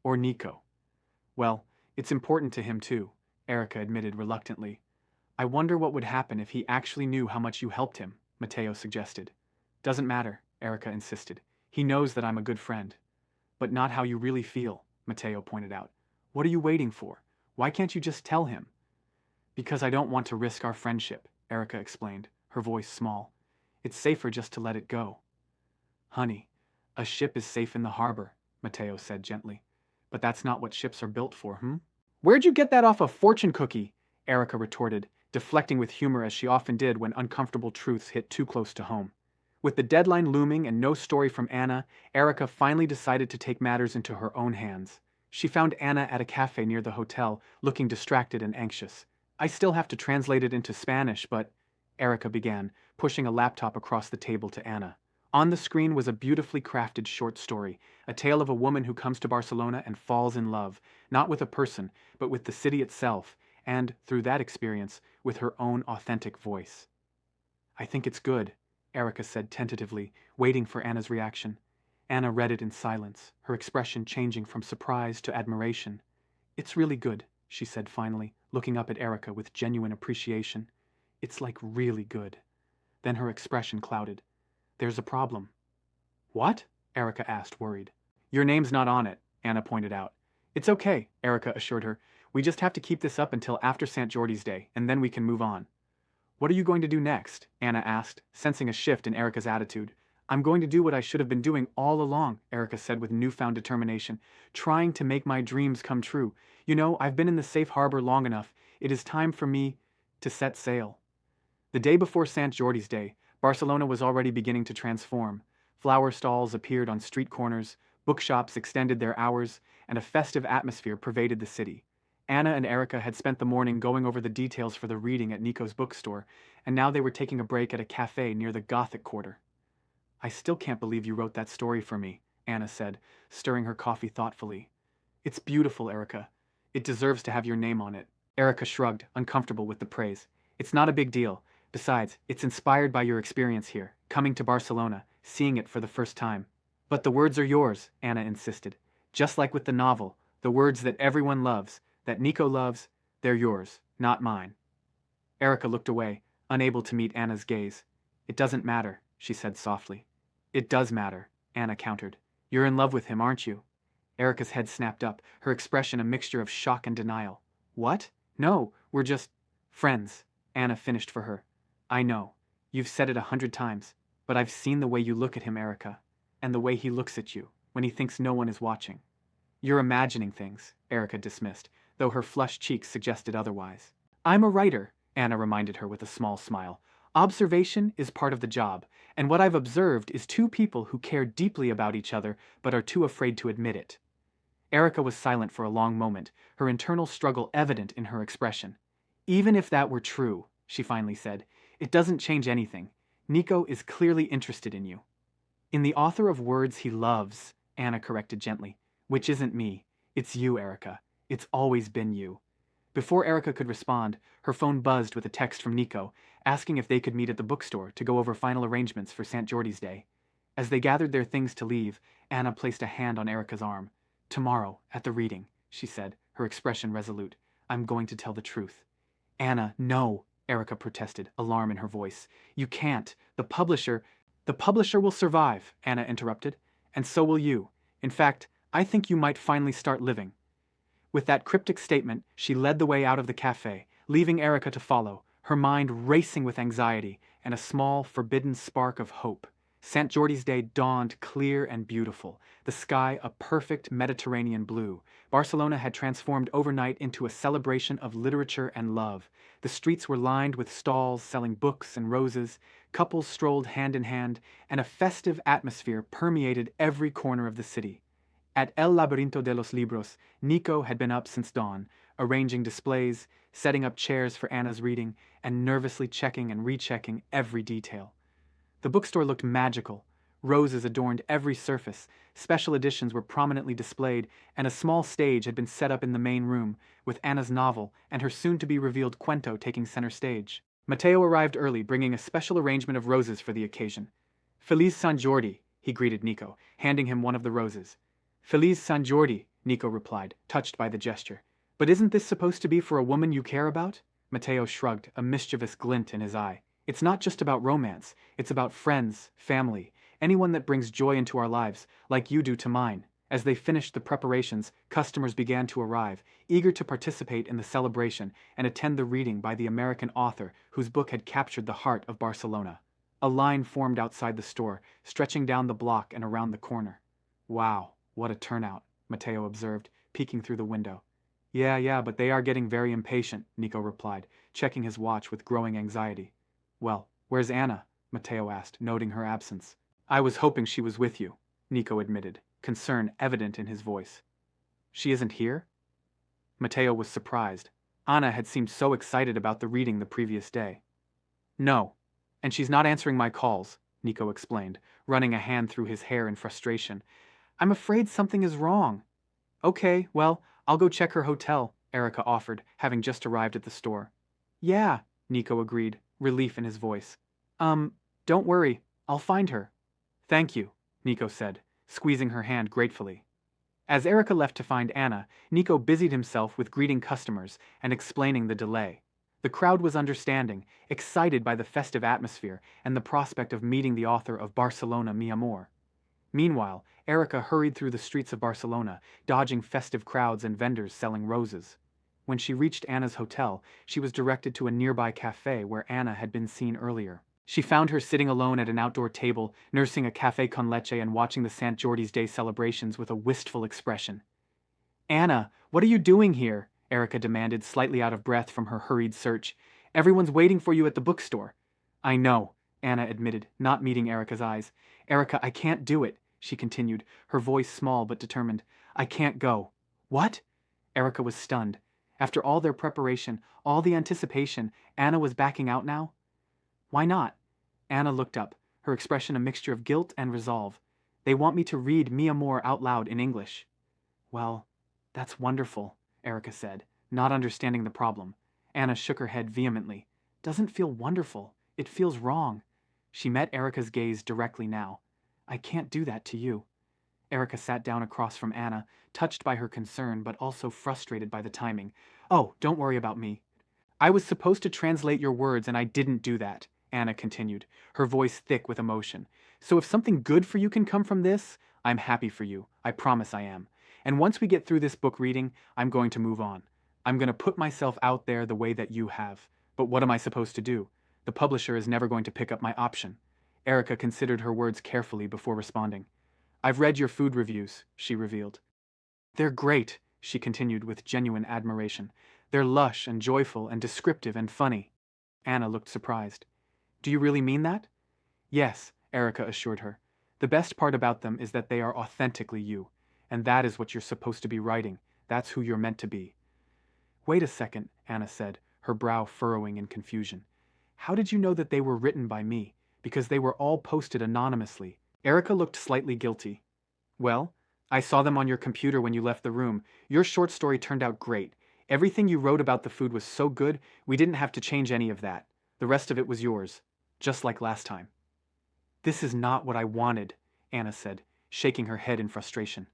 Or Nico? Well, it's important to him too, Erica admitted reluctantly. I wonder what would happen if he actually knew how much you helped him, Matteo suggested. Doesn't matter, Erica insisted. He knows that I'm a good friend. But not how you really feel, Matteo pointed out. What are you waiting for? Why can't you just tell him? Because I don't want to risk our friendship, Erica explained, her voice small. It's safer just to let it go. Honey, a ship is safe in the harbor, Matteo said gently. But that's not what ships are built for, Where'd you get that off a fortune cookie? Erica retorted, deflecting with humor as she often did when uncomfortable truths hit too close to home. With the deadline looming and no story from Anna, Erica finally decided to take matters into her own hands. She found Anna at a cafe near the hotel, looking distracted and anxious. I still have to translate it into Spanish, but... Erica began, pushing a laptop across the table to Anna. On the screen was a beautifully crafted short story, a tale of a woman who comes to Barcelona and falls in love, not with a person, but with the city itself, and, through that experience, with her own authentic voice. I think it's good, Erica said tentatively, waiting for Anna's reaction. Anna read it in silence, her expression changing from surprise to admiration. It's really good, she said finally, looking up at Erica with genuine appreciation. It's like really good. Then her expression clouded. There's a problem. What? Erica asked, worried. Your name's not on it, Anna pointed out. It's okay, Erica assured her. We just have to keep this up until after St. Geordie's Day, and then we can move on. What are you going to do next? Anna asked, sensing a shift in Erica's attitude. I'm going to do what I should have been doing all along, Erica said with newfound determination, trying to make my dreams come true. You know, I've been in the safe harbor long enough. It is time for me to set sail. The day before St. Geordie's Day, Barcelona was already beginning to transform. Flower stalls appeared on street corners, Bookshops extended their hours, and a festive atmosphere pervaded the city. Anna and Erica had spent the morning going over the details for the reading at Nico's bookstore, and now they were taking a break at a cafe near the Gothic Quarter. I still can't believe you wrote that story for me, Anna said, stirring her coffee thoughtfully. It's beautiful, Erica. It deserves to have your name on it. Erica shrugged, uncomfortable with the praise. It's not a big deal. Besides, it's inspired by your experience here, coming to Barcelona, seeing it for the first time. But the words are yours, Anna insisted. Just like with the novel, the words that everyone loves, that Nico loves, they're yours, not mine. Erica looked away, unable to meet Anna's gaze. It doesn't matter, she said softly. It does matter, Anna countered. You're in love with him, aren't you? Erica's head snapped up, her expression a mixture of shock and denial. What? No, we're just friends, Anna finished for her. I know. You've said it 100 times, but I've seen the way you look at him, Erica, and the way he looks at you, when he thinks no one is watching. You're imagining things, Erica dismissed, though her flushed cheeks suggested otherwise. I'm a writer, Anna reminded her with a small smile. Observation is part of the job, and what I've observed is two people who care deeply about each other but are too afraid to admit it. Erica was silent for a long moment, her internal struggle evident in her expression. Even if that were true, she finally said, it doesn't change anything. Nico is clearly interested in you. In the author of words he loves, Anna corrected gently, which isn't me. It's you, Erica. It's always been you. Before Erica could respond, her phone buzzed with a text from Nico, asking if they could meet at the bookstore to go over final arrangements for St. Geordie's Day. As they gathered their things to leave, Anna placed a hand on Erica's arm. Tomorrow, at the reading, she said, her expression resolute. I'm going to tell the truth. Anna, no, Erica protested, alarm in her voice. You can't. The publisher will survive, Anna interrupted, and so will you. In fact, I think you might finally start living. With that cryptic statement, she led the way out of the cafe, leaving Erica to follow, her mind racing with anxiety and a small, forbidden spark of hope. St. Geordie's Day dawned clear and beautiful, the sky a perfect Mediterranean blue. Barcelona had transformed overnight into a celebration of literature and love. The streets were lined with stalls selling books and roses, couples strolled hand in hand, and a festive atmosphere permeated every corner of the city. At El Laberinto de los Libros, Nico had been up since dawn, arranging displays, setting up chairs for Anna's reading, and nervously checking and rechecking every detail. The bookstore looked magical. Roses adorned every surface, special editions were prominently displayed, and a small stage had been set up in the main room, with Anna's novel and her soon-to-be-revealed cuento taking center stage. Matteo arrived early, bringing a special arrangement of roses for the occasion. Feliz San Jordi, he greeted Nico, handing him one of the roses. Feliz San Jordi, Nico replied, touched by the gesture. But isn't this supposed to be for a woman you care about? Matteo shrugged, a mischievous glint in his eye. It's not just about romance, it's about friends, family, anyone that brings joy into our lives, like you do to mine. As they finished the preparations, customers began to arrive, eager to participate in the celebration and attend the reading by the American author whose book had captured the heart of Barcelona. A line formed outside the store, stretching down the block and around the corner. Wow, what a turnout, Matteo observed, peeking through the window. Yeah, but they are getting very impatient, Nico replied, checking his watch with growing anxiety. Well, where's Anna? Matteo asked, noting her absence. I was hoping she was with you, Nico admitted, concern evident in his voice. She isn't here? Matteo was surprised. Anna had seemed so excited about the reading the previous day. No, and she's not answering my calls, Nico explained, running a hand through his hair in frustration. I'm afraid something is wrong. Okay, well, I'll go check her hotel, Erica offered, having just arrived at the store. Yeah, Nico agreed, relief in his voice. Don't worry, I'll find her. Thank you, Nico said, squeezing her hand gratefully. As Erica left to find Anna, Nico busied himself with greeting customers and explaining the delay. The crowd was understanding, excited by the festive atmosphere and the prospect of meeting the author of Barcelona, Mi Amor. Meanwhile, Erica hurried through the streets of Barcelona, dodging festive crowds and vendors selling roses. When she reached Anna's hotel, she was directed to a nearby cafe where Anna had been seen earlier. She found her sitting alone at an outdoor table, nursing a café con leche and watching the St. Geordie's Day celebrations with a wistful expression. Anna, what are you doing here? Erica demanded, slightly out of breath from her hurried search. Everyone's waiting for you at the bookstore. I know, Anna admitted, not meeting Erica's eyes. Erica, I can't do it. she continued, her voice small but determined. I can't go. What? Erica was stunned. After all their preparation, all the anticipation, Anna was backing out now? Why not? Anna looked up, her expression a mixture of guilt and resolve. They want me to read Mi Amor out loud in English. Well, that's wonderful, Erica said, not understanding the problem. Anna shook her head vehemently. Doesn't feel wonderful. It feels wrong. She met Erica's gaze directly now. I can't do that to you. Erica sat down across from Anna, touched by her concern but also frustrated by the timing. Oh, don't worry about me. I was supposed to translate your words and I didn't do that, Anna continued, her voice thick with emotion. So if something good for you can come from this, I'm happy for you. I promise I am. And once we get through this book reading, I'm going to move on. I'm going to put myself out there the way that you have. But what am I supposed to do? The publisher is never going to pick up my option. Erica considered her words carefully before responding. I've read your food reviews, she revealed. They're great, she continued with genuine admiration. They're lush and joyful and descriptive and funny. Anna looked surprised. Do you really mean that? Yes, Erica assured her. The best part about them is that they are authentically you. And that is what you're supposed to be writing. That's who you're meant to be. Wait a second, Anna said, her brow furrowing in confusion. How did you know that they were written by me? Because they were all posted anonymously. Erica looked slightly guilty. Well, I saw them on your computer when you left the room. Your short story turned out great. Everything you wrote about the food was so good, we didn't have to change any of that. The rest of it was yours, just like last time. This is not what I wanted, Anna said, shaking her head in frustration.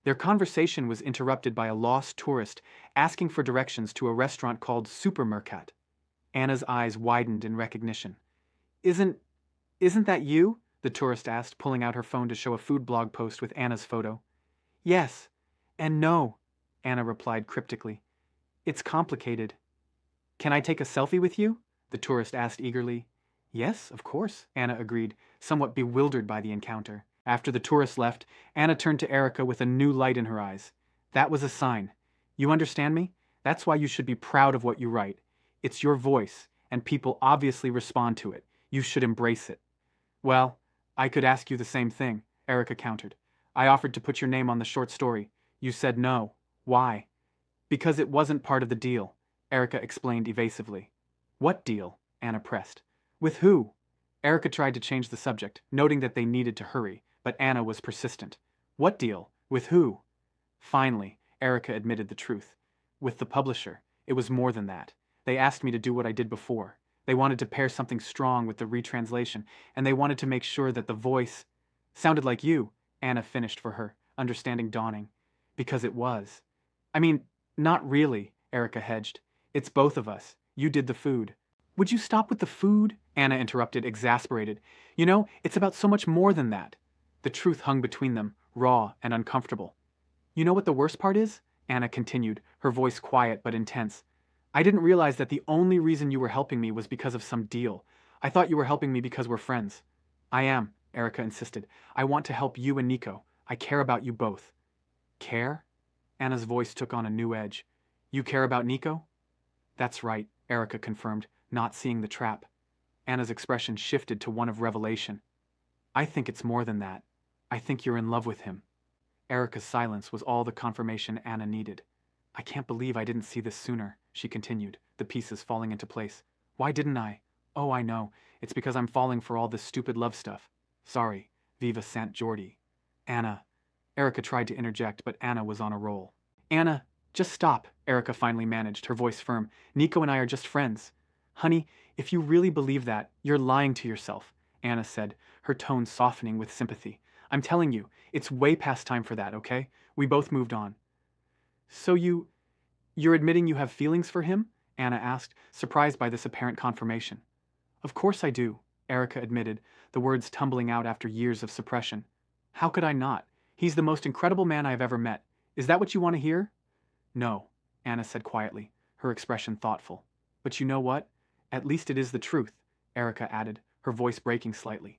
Their conversation was interrupted by a lost tourist asking for directions to a restaurant called Supermercat. Anna's eyes widened in recognition. Isn't that you? The tourist asked, pulling out her phone to show a food blog post with Anna's photo. Yes, and no, Anna replied cryptically. It's complicated. Can I take a selfie with you? The tourist asked eagerly. Yes, of course, Anna agreed, somewhat bewildered by the encounter. After the tourist left, Anna turned to Erica with a new light in her eyes. That was a sign. You understand me? That's why you should be proud of what you write. It's your voice, and people obviously respond to it. You should embrace it. Well, I could ask you the same thing, Erica countered. I offered to put your name on the short story. You said no. Why? Because it wasn't part of the deal, Erica explained evasively. What deal? Anna pressed. With who? Erica tried to change the subject, noting that they needed to hurry, but Anna was persistent. What deal? With who? Finally, Erica admitted the truth. With the publisher. It was more than that. They asked me to do what I did before. They wanted to pair something strong with the retranslation, and they wanted to make sure that the voice sounded like you, Anna finished for her, understanding dawning. Because it was. I mean, not really, Erica hedged. It's both of us. You did the food. Would you stop with the food? Anna interrupted, exasperated. You know, it's about so much more than that. The truth hung between them, raw and uncomfortable. You know what the worst part is? Anna continued, her voice quiet but intense. I didn't realize that the only reason you were helping me was because of some deal. I thought you were helping me because we're friends. I am, Erica insisted. I want to help you and Nico. I care about you both. Care? Anna's voice took on a new edge. You care about Nico? That's right, Erica confirmed, not seeing the trap. Anna's expression shifted to one of revelation. I think it's more than that. I think you're in love with him. Erica's silence was all the confirmation Anna needed. I can't believe I didn't see this sooner, she continued, the pieces falling into place. Why didn't I? Oh, I know. It's because I'm falling for all this stupid love stuff. Sorry. Viva Sant Jordi. Anna. Erica tried to interject, but Anna was on a roll. Anna, just stop, Erica finally managed, her voice firm. Nico and I are just friends. Honey, if you really believe that, you're lying to yourself, Anna said, her tone softening with sympathy. I'm telling you, it's way past time for that, okay? We both moved on. So you're admitting you have feelings for him? Anna asked, surprised by this apparent confirmation. Of course I do, Erica admitted, the words tumbling out after years of suppression. How could I not? He's the most incredible man I've ever met. Is that what you want to hear? No, Anna said quietly, her expression thoughtful. But you know what? At least it is the truth, Erica added, her voice breaking slightly.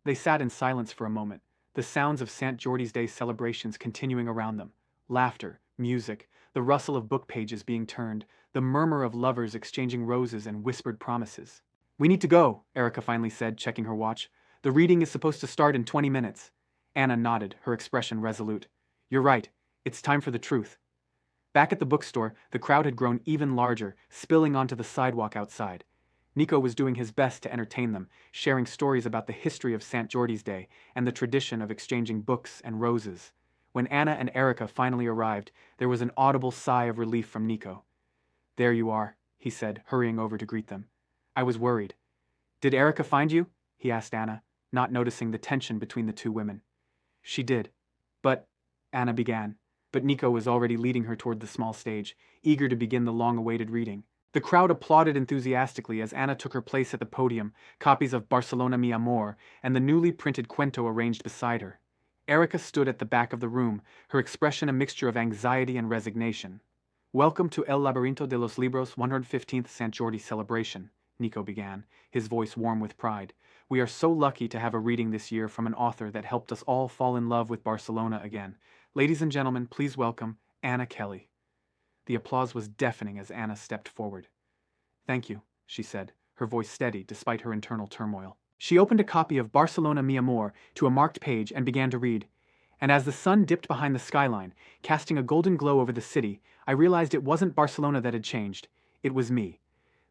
They sat in silence for a moment, the sounds of Sant Jordi's Day celebrations continuing around them. Laughter, music, the rustle of book pages being turned, the murmur of lovers exchanging roses and whispered promises. We need to go, Erica finally said, checking her watch. The reading is supposed to start in 20 minutes. Anna nodded, her expression resolute. You're right. It's time for the truth. Back at the bookstore, the crowd had grown even larger, spilling onto the sidewalk outside. Nico was doing his best to entertain them, sharing stories about the history of St. George's Day and the tradition of exchanging books and roses. When Anna and Erica finally arrived, there was an audible sigh of relief from Nico. There you are, he said, hurrying over to greet them. I was worried. Did Erica find you? He asked Anna, not noticing the tension between the two women. She did. But, Anna began, but Nico was already leading her toward the small stage, eager to begin the long-awaited reading. The crowd applauded enthusiastically as Anna took her place at the podium, copies of Barcelona Mi Amor and the newly printed cuento arranged beside her. Erica stood at the back of the room, her expression a mixture of anxiety and resignation. Welcome to El Laberinto de los Libros 115th St. Jordi celebration, Nico began, his voice warm with pride. We are so lucky to have a reading this year from an author that helped us all fall in love with Barcelona again. Ladies and gentlemen, please welcome Anna Kelly. The applause was deafening as Anna stepped forward. Thank you, she said, her voice steady despite her internal turmoil. She opened a copy of Barcelona Mi Amor to a marked page and began to read. And as the sun dipped behind the skyline, casting a golden glow over the city, I realized it wasn't Barcelona that had changed. It was me.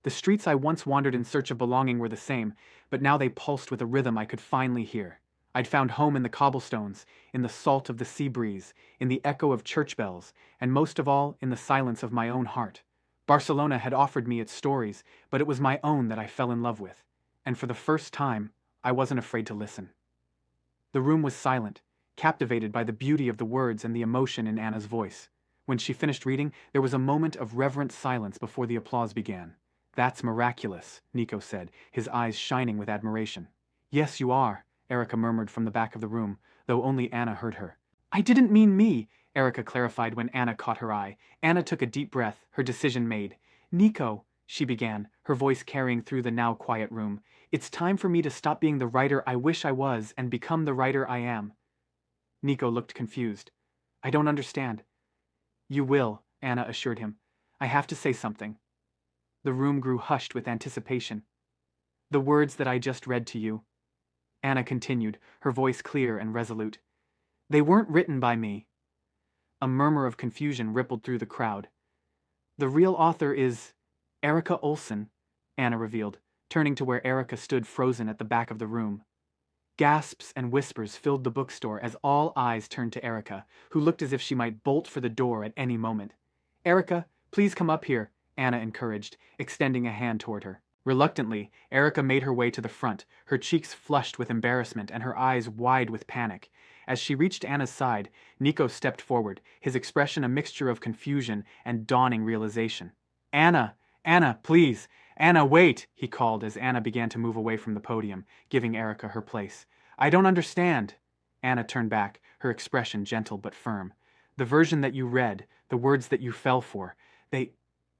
The streets I once wandered in search of belonging were the same, but now they pulsed with a rhythm I could finally hear. I'd found home in the cobblestones, in the salt of the sea breeze, in the echo of church bells, and most of all, in the silence of my own heart. Barcelona had offered me its stories, but it was my own that I fell in love with. And for the first time, I wasn't afraid to listen. The room was silent, captivated by the beauty of the words and the emotion in Anna's voice. When she finished reading, there was a moment of reverent silence before the applause began. That's miraculous, Nico said, his eyes shining with admiration. Yes, you are, Erica murmured from the back of the room, though only Anna heard her. I didn't mean me, Erica clarified when Anna caught her eye. Anna took a deep breath, her decision made. Nico, she began, her voice carrying through the now quiet room. It's time for me to stop being the writer I wish I was and become the writer I am. Nico looked confused. I don't understand. You will, Anna assured him. I have to say something. The room grew hushed with anticipation. The words that I just read to you, Anna continued, her voice clear and resolute. They weren't written by me. A murmur of confusion rippled through the crowd. The real author is Erica Olsen, Anna revealed, turning to where Erica stood frozen at the back of the room. Gasps and whispers filled the bookstore as all eyes turned to Erica, who looked as if she might bolt for the door at any moment. Erica, please come up here, Anna encouraged, extending a hand toward her. Reluctantly, Erica made her way to the front, her cheeks flushed with embarrassment and her eyes wide with panic. As she reached Anna's side, Nico stepped forward, his expression a mixture of confusion and dawning realization. Anna! Anna, please! Anna, wait! He called as Anna began to move away from the podium, giving Erica her place. I don't understand. Anna turned back, her expression gentle but firm. The version that you read, the words that you fell for,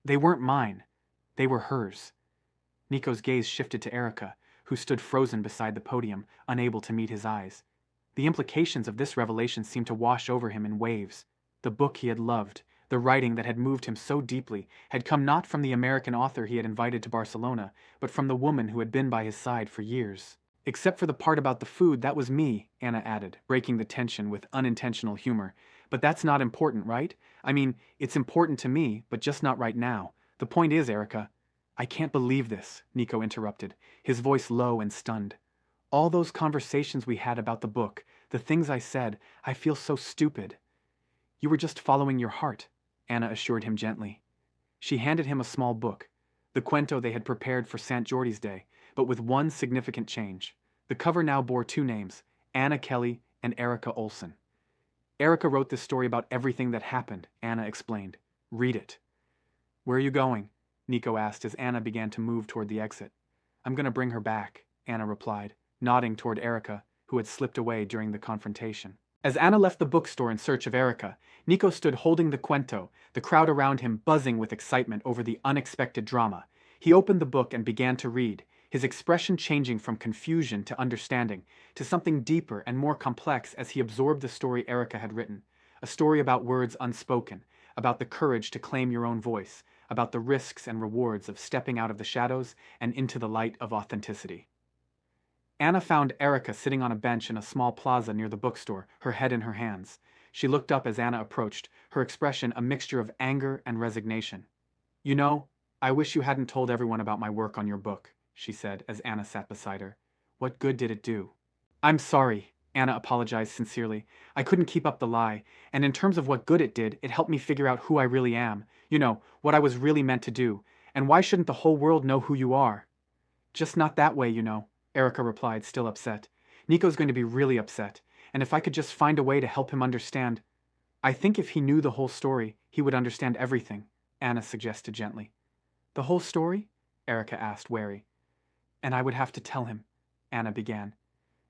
they weren't mine. They were hers. Nico's gaze shifted to Erica, who stood frozen beside the podium, unable to meet his eyes. The implications of this revelation seemed to wash over him in waves. The book he had loved, the writing that had moved him so deeply, had come not from the American author he had invited to Barcelona, but from the woman who had been by his side for years. Except for the part about the food, that was me, Anna added, breaking the tension with unintentional humor. But that's not important, right? I mean, it's important to me, but just not right now. The point is, Erica, I can't believe this, Nico interrupted, his voice low and stunned. All those conversations we had about the book, the things I said, I feel so stupid. You were just following your heart, Anna assured him gently. She handed him a small book, the cuento they had prepared for St. Jordi's Day, but with one significant change. The cover now bore two names, Anna Kelly and Erica Olsen. Erica wrote this story about everything that happened, Anna explained. Read it. Where are you going? Nico asked as Anna began to move toward the exit. I'm going to bring her back, Anna replied, nodding toward Erica, who had slipped away during the confrontation. As Anna left the bookstore in search of Erica, Nico stood holding the cuento, the crowd around him buzzing with excitement over the unexpected drama. He opened the book and began to read, his expression changing from confusion to understanding, to something deeper and more complex as he absorbed the story Erica had written. A story about words unspoken, about the courage to claim your own voice, about the risks and rewards of stepping out of the shadows and into the light of authenticity. Anna found Erica sitting on a bench in a small plaza near the bookstore, her head in her hands. She looked up as Anna approached, her expression a mixture of anger and resignation. You know, I wish you hadn't told everyone about my work on your book, she said as Anna sat beside her. What good did it do? I'm sorry, Anna apologized sincerely. I couldn't keep up the lie, and in terms of what good it did, it helped me figure out who I really am. You know, what I was really meant to do. And why shouldn't the whole world know who you are? Just not that way, you know, Erica replied, still upset. Nico's going to be really upset, and if I could just find a way to help him understand. I think if he knew the whole story, he would understand everything, Anna suggested gently. The whole story? Erica asked, wary. And I would have to tell him, Anna began.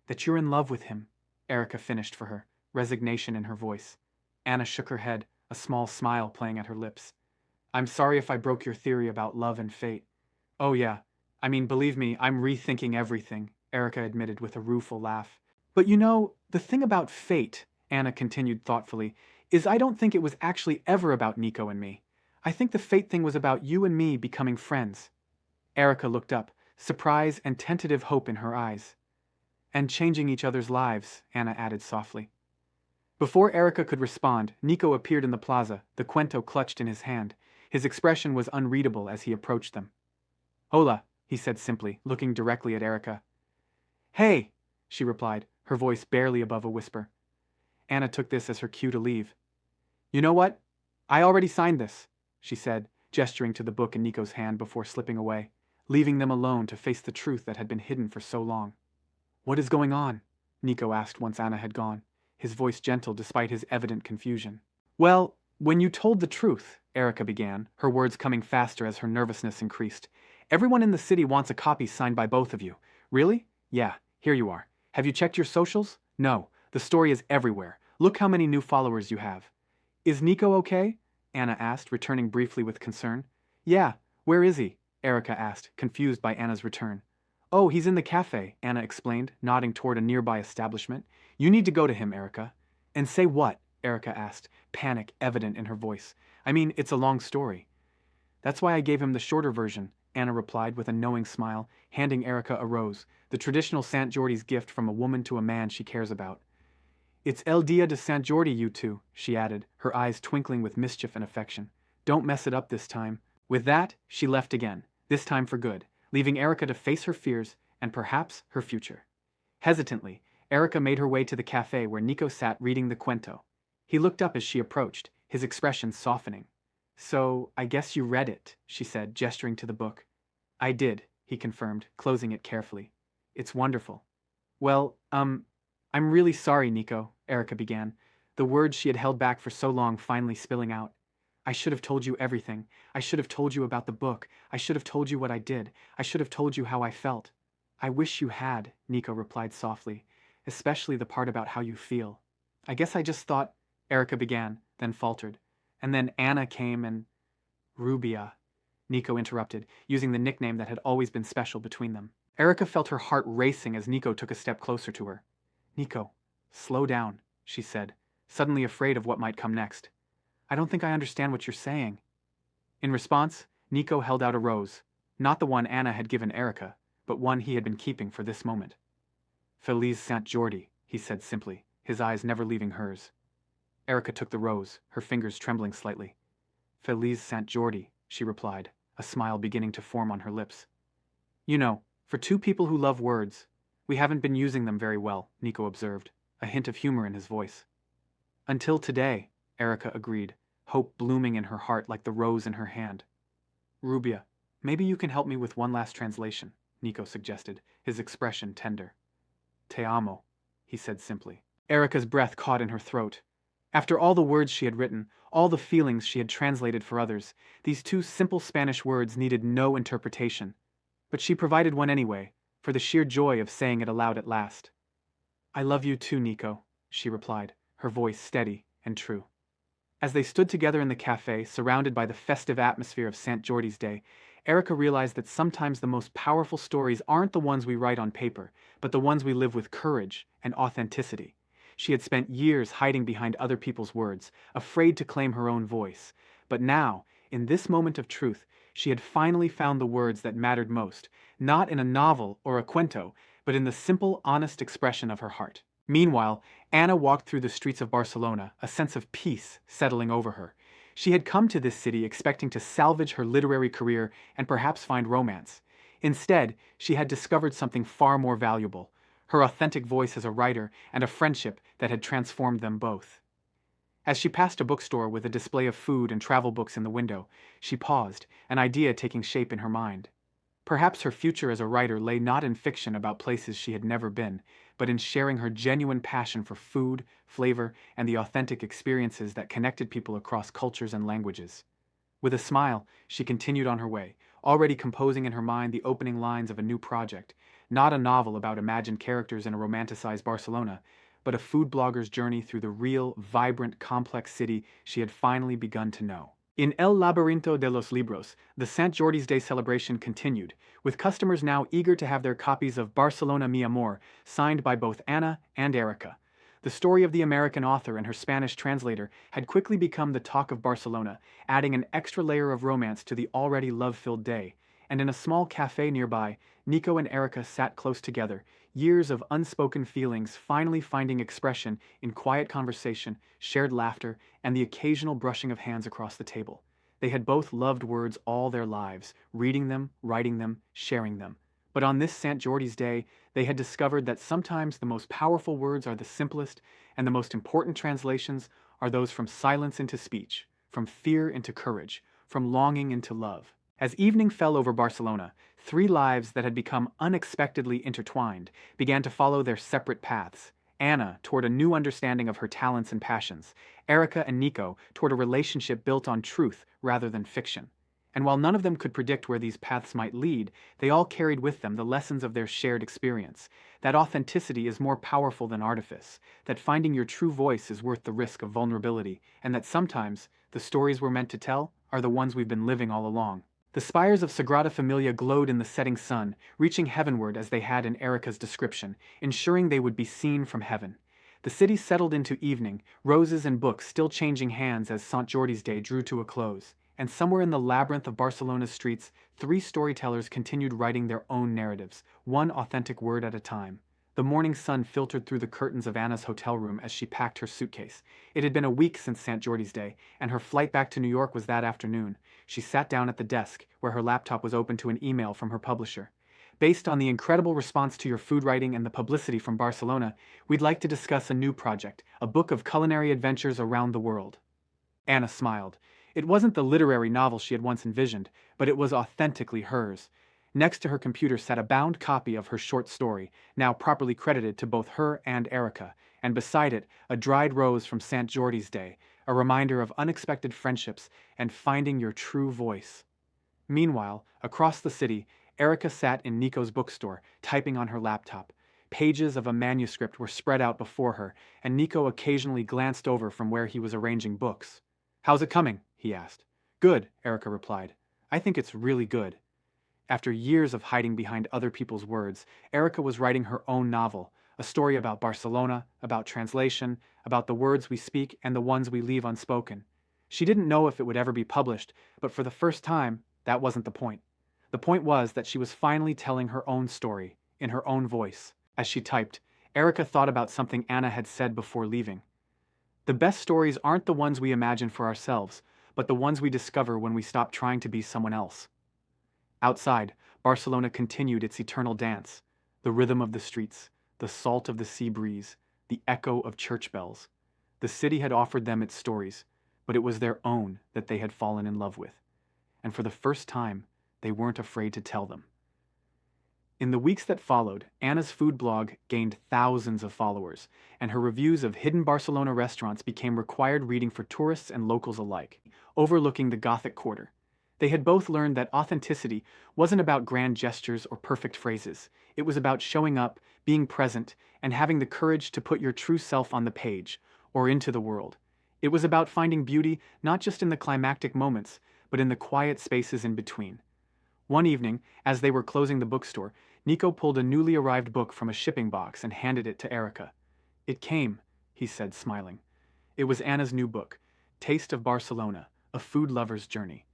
That you're in love with him, Erica finished for her, resignation in her voice. Anna shook her head, a small smile playing at her lips. I'm sorry if I broke your theory about love and fate. Oh yeah, I mean, believe me, I'm rethinking everything, Erica admitted with a rueful laugh. But you know, the thing about fate, Anna continued thoughtfully, is I don't think it was actually ever about Nico and me. I think the fate thing was about you and me becoming friends. Erica looked up, surprise and tentative hope in her eyes. And changing each other's lives, Anna added softly. Before Erica could respond, Nico appeared in the plaza, the cuento clutched in his hand. His expression was unreadable as he approached them. Hola, he said simply, looking directly at Erica. Hey, she replied, her voice barely above a whisper. Anna took this as her cue to leave. You know what? I already signed this, she said, gesturing to the book in Nico's hand before slipping away, leaving them alone to face the truth that had been hidden for so long. What is going on? Nico asked once Anna had gone, his voice gentle despite his evident confusion. Well, when you told the truth, Erica began, her words coming faster as her nervousness increased. Everyone in the city wants a copy signed by both of you. Really? Yeah, here you are. Have you checked your socials? No, the story is everywhere. Look how many new followers you have. Is Nico okay? Anna asked, returning briefly with concern. Yeah, where is he? Erica asked, confused by Anna's return. Oh, he's in the cafe, Anna explained, nodding toward a nearby establishment. You need to go to him, Erica. And say what? Erica asked, panic evident in her voice. I mean, it's a long story. That's why I gave him the shorter version, Anna replied with a knowing smile, handing Erica a rose, the traditional St. Jordi's gift from a woman to a man she cares about. It's El Dia de St. Jordi, you two, she added, her eyes twinkling with mischief and affection. Don't mess it up this time. With that, she left again, this time for good, leaving Erica to face her fears and perhaps her future. Hesitantly, Erica made her way to the cafe where Nico sat reading the cuento. He looked up as she approached, his expression softening. So, I guess you read it, she said, gesturing to the book. I did, he confirmed, closing it carefully. It's wonderful. Well, I'm really sorry, Nico, Erica began, the words she had held back for so long finally spilling out. I should have told you everything. I should have told you about the book. I should have told you what I did. I should have told you how I felt. I wish you had, Nico replied softly, especially the part about how you feel. I guess I just thought, Erica began, then faltered. And then Anna came and... Rubia, Nico interrupted, using the nickname that had always been special between them. Erica felt her heart racing as Nico took a step closer to her. Nico, slow down, she said, suddenly afraid of what might come next. I don't think I understand what you're saying. In response, Nico held out a rose, not the one Anna had given Erica, but one he had been keeping for this moment. Feliz St. Jordi, he said simply, his eyes never leaving hers. Erica took the rose, her fingers trembling slightly. Feliz St. Jordi, she replied, a smile beginning to form on her lips. You know, for two people who love words, we haven't been using them very well, Nico observed, a hint of humor in his voice. Until today, Erica agreed, hope blooming in her heart like the rose in her hand. Rubia, maybe you can help me with one last translation, Nico suggested, his expression tender. Te amo, he said simply. Erica's breath caught in her throat. After all the words she had written, all the feelings she had translated for others, these two simple Spanish words needed no interpretation. But she provided one anyway, for the sheer joy of saying it aloud at last. I love you too, Nico, she replied, her voice steady and true. As they stood together in the cafe, surrounded by the festive atmosphere of St. Jordi's Day, Erica realized that sometimes the most powerful stories aren't the ones we write on paper, but the ones we live with courage and authenticity. She had spent years hiding behind other people's words, afraid to claim her own voice. But now, in this moment of truth, she had finally found the words that mattered most, not in a novel or a cuento, but in the simple, honest expression of her heart. Meanwhile, Anna walked through the streets of Barcelona, a sense of peace settling over her. She had come to this city expecting to salvage her literary career and perhaps find romance. Instead, she had discovered something far more valuable: her authentic voice as a writer and a friendship that had transformed them both. As she passed a bookstore with a display of food and travel books in the window, she paused, an idea taking shape in her mind. Perhaps her future as a writer lay not in fiction about places she had never been, but in sharing her genuine passion for food, flavor, and the authentic experiences that connected people across cultures and languages. With a smile, she continued on her way, already composing in her mind the opening lines of a new project, not a novel about imagined characters in a romanticized Barcelona, but a food blogger's journey through the real, vibrant, complex city she had finally begun to know. In El Laberinto de los Libros, the Sant Jordi's Day celebration continued, with customers now eager to have their copies of Barcelona Mi Amor signed by both Anna and Erica. The story of the American author and her Spanish translator had quickly become the talk of Barcelona, adding an extra layer of romance to the already love-filled day. And in a small cafe nearby, Nico and Erica sat close together, years of unspoken feelings finally finding expression in quiet conversation, shared laughter, and the occasional brushing of hands across the table. They had both loved words all their lives, reading them, writing them, sharing them. But on this Sant Jordi's Day, they had discovered that sometimes the most powerful words are the simplest, and the most important translations are those from silence into speech, from fear into courage, from longing into love. As evening fell over Barcelona, three lives that had become unexpectedly intertwined began to follow their separate paths. Anna toward a new understanding of her talents and passions, Erica and Nico toward a relationship built on truth rather than fiction. And while none of them could predict where these paths might lead, they all carried with them the lessons of their shared experience. That authenticity is more powerful than artifice, that finding your true voice is worth the risk of vulnerability, and that sometimes the stories we're meant to tell are the ones we've been living all along. The spires of Sagrada Familia glowed in the setting sun, reaching heavenward as they had in Erica's description, ensuring they would be seen from heaven. The city settled into evening, roses and books still changing hands as Sant Jordi's Day drew to a close. And somewhere in the labyrinth of Barcelona's streets, three storytellers continued writing their own narratives, one authentic word at a time. The morning sun filtered through the curtains of Anna's hotel room as she packed her suitcase. It had been a week since Sant Jordi's Day, and her flight back to New York was that afternoon. She sat down at the desk, where her laptop was open to an email from her publisher. Based on the incredible response to your food writing and the publicity from Barcelona, we'd like to discuss a new project, a book of culinary adventures around the world. Anna smiled. It wasn't the literary novel she had once envisioned, but it was authentically hers. Next to her computer sat a bound copy of her short story, now properly credited to both her and Erica, and beside it, a dried rose from Sant Jordi's Day, a reminder of unexpected friendships and finding your true voice. Meanwhile, across the city, Erica sat in Nico's bookstore, typing on her laptop. Pages of a manuscript were spread out before her, and Nico occasionally glanced over from where he was arranging books. "How's it coming?" he asked. "Good," Erica replied. "I think it's really good." After years of hiding behind other people's words, Erica was writing her own novel, a story about Barcelona, about translation, about the words we speak and the ones we leave unspoken. She didn't know if it would ever be published, but for the first time, that wasn't the point. The point was that she was finally telling her own story, in her own voice. As she typed, Erica thought about something Anna had said before leaving. The best stories aren't the ones we imagine for ourselves, but the ones we discover when we stop trying to be someone else. Outside, Barcelona continued its eternal dance, the rhythm of the streets, the salt of the sea breeze, the echo of church bells. The city had offered them its stories, but it was their own that they had fallen in love with. And for the first time, they weren't afraid to tell them. In the weeks that followed, Anna's food blog gained thousands of followers, and her reviews of hidden Barcelona restaurants became required reading for tourists and locals alike, overlooking the Gothic Quarter. They had both learned that authenticity wasn't about grand gestures or perfect phrases. It was about showing up, being present, and having the courage to put your true self on the page, or into the world. It was about finding beauty not just in the climactic moments, but in the quiet spaces in between. One evening, as they were closing the bookstore, Nico pulled a newly arrived book from a shipping box and handed it to Erica. "It came," he said, smiling. It was Anna's new book, Taste of Barcelona, A Food Lover's Journey.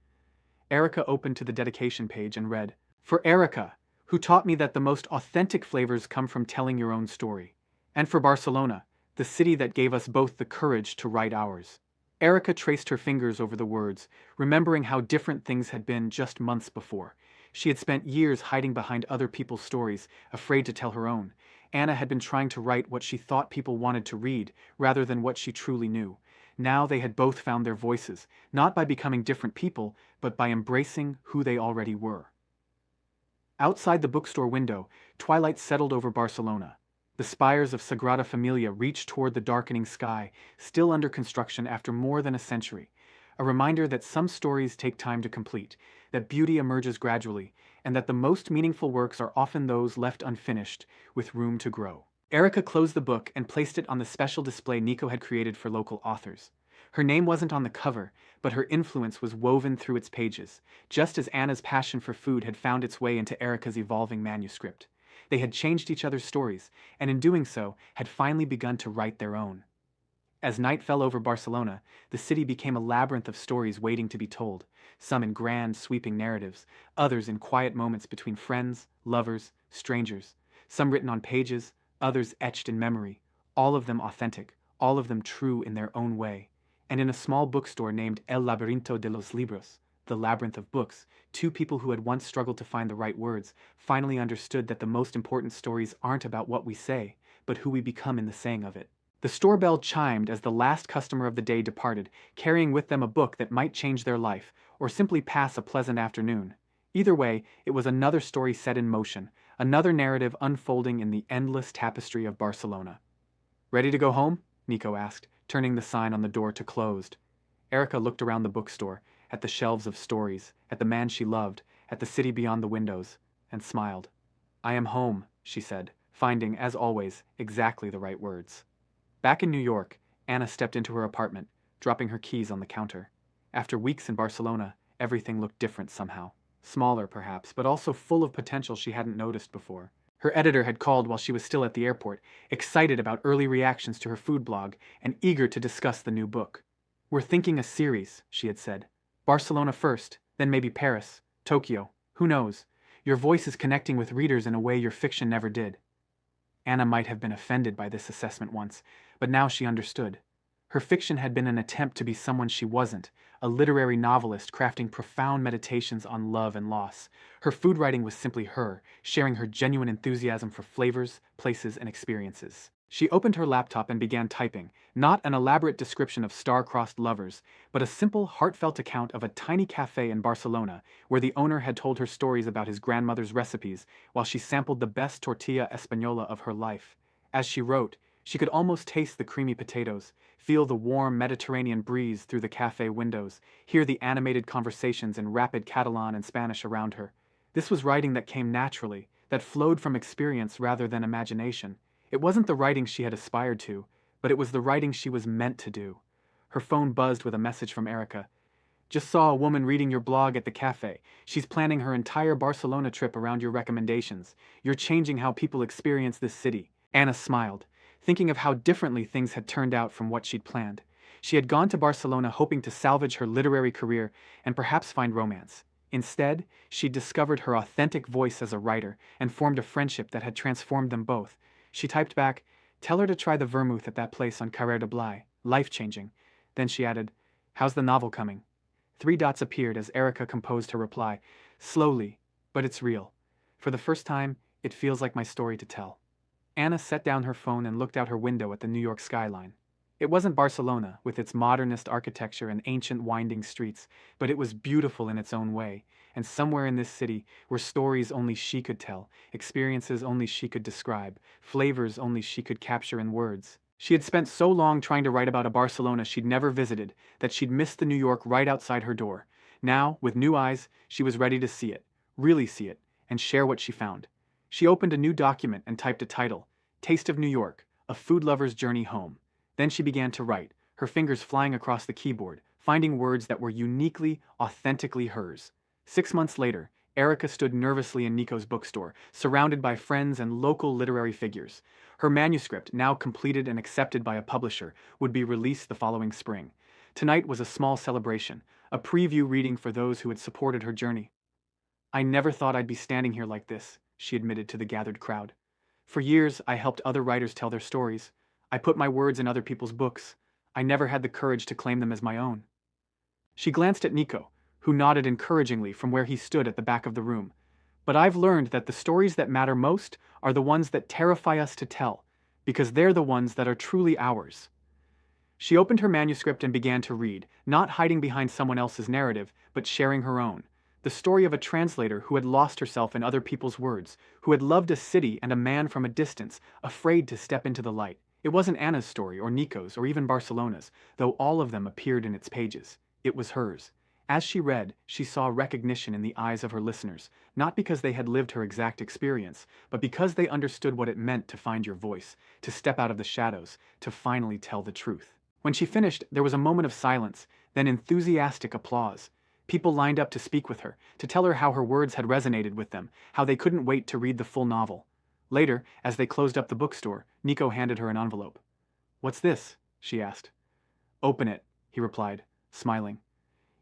Erica opened to the dedication page and read, "For Erica, who taught me that the most authentic flavors come from telling your own story. And for Barcelona, the city that gave us both the courage to write ours. Erica traced her fingers over the words, remembering how different things had been just months before. She had spent years hiding behind other people's stories, afraid to tell her own. Anna had been trying to write what she thought people wanted to read, rather than what she truly knew. Now they had both found their voices, not by becoming different people, but by embracing who they already were. Outside the bookstore window, twilight settled over Barcelona. The spires of Sagrada Familia reached toward the darkening sky, still under construction after more than a century. A reminder that some stories take time to complete, that beauty emerges gradually, and that the most meaningful works are often those left unfinished, with room to grow. Erica closed the book and placed it on the special display Nico had created for local authors. Her name wasn't on the cover, but her influence was woven through its pages, just as Anna's passion for food had found its way into Erica's evolving manuscript. They had changed each other's stories, and in doing so, had finally begun to write their own. As night fell over Barcelona, the city became a labyrinth of stories waiting to be told, some in grand, sweeping narratives, others in quiet moments between friends, lovers, strangers, some written on pages, others etched in memory, all of them authentic, all of them true in their own way. And in a small bookstore named El Laberinto de los Libros, the Labyrinth of Books, two people who had once struggled to find the right words finally understood that the most important stories aren't about what we say, but who we become in the saying of it. The store bell chimed as the last customer of the day departed, carrying with them a book that might change their life, or simply pass a pleasant afternoon. Either way, it was another story set in motion, another narrative unfolding in the endless tapestry of Barcelona. "Ready to go home?" Nico asked, turning the sign on the door to closed. Erica looked around the bookstore, at the shelves of stories, at the man she loved, at the city beyond the windows, and smiled. "I am home," she said, finding, as always, exactly the right words. Back in New York, Anna stepped into her apartment, dropping her keys on the counter. After weeks in Barcelona, everything looked different somehow. Smaller, perhaps, but also full of potential she hadn't noticed before. Her editor had called while she was still at the airport, excited about early reactions to her food blog and eager to discuss the new book. "We're thinking a series," she had said. "Barcelona first, then maybe Paris, Tokyo, who knows? Your voice is connecting with readers in a way your fiction never did." Anna might have been offended by this assessment once, but now she understood. Her fiction had been an attempt to be someone she wasn't, a literary novelist crafting profound meditations on love and loss. Her food writing was simply her, sharing her genuine enthusiasm for flavors, places, and experiences. She opened her laptop and began typing, not an elaborate description of star-crossed lovers, but a simple, heartfelt account of a tiny cafe in Barcelona, where the owner had told her stories about his grandmother's recipes while she sampled the best tortilla española of her life. As she wrote, she could almost taste the creamy potatoes, feel the warm Mediterranean breeze through the cafe windows, hear the animated conversations in rapid Catalan and Spanish around her. This was writing that came naturally, that flowed from experience rather than imagination. It wasn't the writing she had aspired to, but it was the writing she was meant to do. Her phone buzzed with a message from Erica. "Just saw a woman reading your blog at the cafe. She's planning her entire Barcelona trip around your recommendations. You're changing how people experience this city." Anna smiled, thinking of how differently things had turned out from what she'd planned. She had gone to Barcelona hoping to salvage her literary career and perhaps find romance. Instead, she'd discovered her authentic voice as a writer and formed a friendship that had transformed them both. She typed back, "Tell her to try the vermouth at that place on Carrer de Blai. Life-changing." Then she added, "How's the novel coming?" 3 dots appeared as Erica composed her reply. "Slowly, but it's real. For the first time, it feels like my story to tell." Anna set down her phone and looked out her window at the New York skyline. It wasn't Barcelona, with its modernist architecture and ancient winding streets, but it was beautiful in its own way, and somewhere in this city were stories only she could tell, experiences only she could describe, flavors only she could capture in words. She had spent so long trying to write about a Barcelona she'd never visited that she'd missed the New York right outside her door. Now, with new eyes, she was ready to see it, really see it, and share what she found. She opened a new document and typed a title, "Taste of New York, A Food Lover's Journey Home." Then she began to write, her fingers flying across the keyboard, finding words that were uniquely, authentically hers. 6 months later, Erica stood nervously in Nico's bookstore, surrounded by friends and local literary figures. Her manuscript, now completed and accepted by a publisher, would be released the following spring. Tonight was a small celebration, a preview reading for those who had supported her journey. "I never thought I'd be standing here like this," she admitted to the gathered crowd. For years, I helped other writers tell their stories. I put my words in other people's books. I never had the courage to claim them as my own. She glanced at Nico, who nodded encouragingly from where he stood at the back of the room. But I've learned that the stories that matter most are the ones that terrify us to tell, because they're the ones that are truly ours. She opened her manuscript and began to read, not hiding behind someone else's narrative, but sharing her own. The story of a translator who had lost herself in other people's words, who had loved a city and a man from a distance, afraid to step into the light. It wasn't Anna's story, or Nico's, or even Barcelona's, though all of them appeared in its pages. It was hers. As she read, she saw recognition in the eyes of her listeners, not because they had lived her exact experience, but because they understood what it meant to find your voice, to step out of the shadows, to finally tell the truth. When she finished, there was a moment of silence, then enthusiastic applause. People lined up to speak with her, to tell her how her words had resonated with them, how they couldn't wait to read the full novel. Later, as they closed up the bookstore, Nico handed her an envelope. "What's this?" she asked. "Open it," he replied, smiling.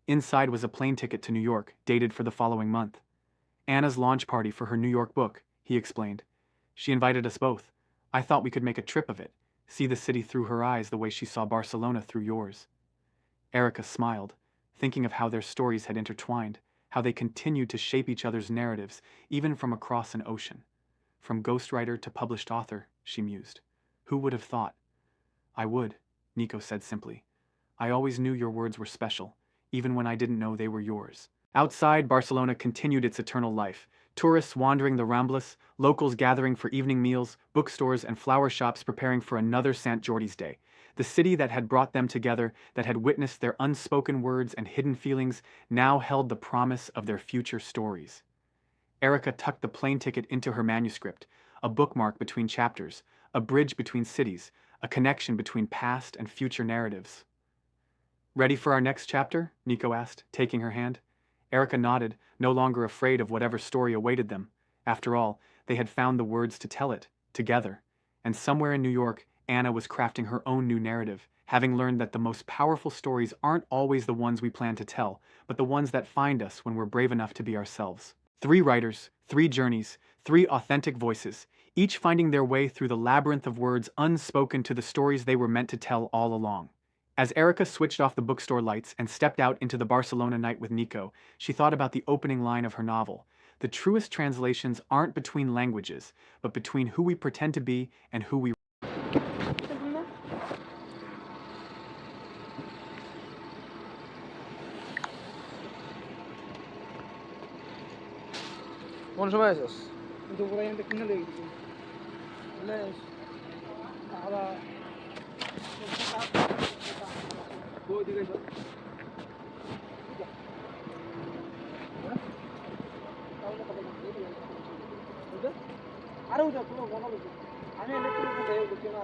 Inside was a plane ticket to New York, dated for the following month. "Anna's launch party for her New York book," he explained. "She invited us both. I thought we could make a trip of it, see the city through her eyes the way she saw Barcelona through yours." Erica smiled, thinking of how their stories had intertwined, how they continued to shape each other's narratives, even from across an ocean. From ghostwriter to published author, she mused. Who would have thought? "I would," Nico said simply. "I always knew your words were special, even when I didn't know they were yours." Outside, Barcelona continued its eternal life. Tourists wandering the Ramblas, locals gathering for evening meals, bookstores and flower shops preparing for another Sant Jordi's Day. The city that had brought them together, that had witnessed their unspoken words and hidden feelings, now held the promise of their future stories. Erica tucked the plane ticket into her manuscript, a bookmark between chapters, a bridge between cities, a connection between past and future narratives. "Ready for our next chapter?" Nico asked, taking her hand. Erica nodded, no longer afraid of whatever story awaited them. After all, they had found the words to tell it, together. And somewhere in New York, Anna was crafting her own new narrative, having learned that the most powerful stories aren't always the ones we plan to tell, but the ones that find us when we're brave enough to be ourselves. 3 writers, 3 journeys, 3 authentic voices, each finding their way through the labyrinth of words unspoken to the stories they were meant to tell all along. As Erica switched off the bookstore lights and stepped out into the Barcelona night with Nico, she thought about the opening line of her novel. The truest translations aren't between languages, but between who we pretend to be and who we কোন সময় আসিস? দুপুরে এখানে কিনে লেগে গেছি তাহলে বই দিকে আরও যা কোনো মনে হচ্ছে আমি ইলেকট্রিক না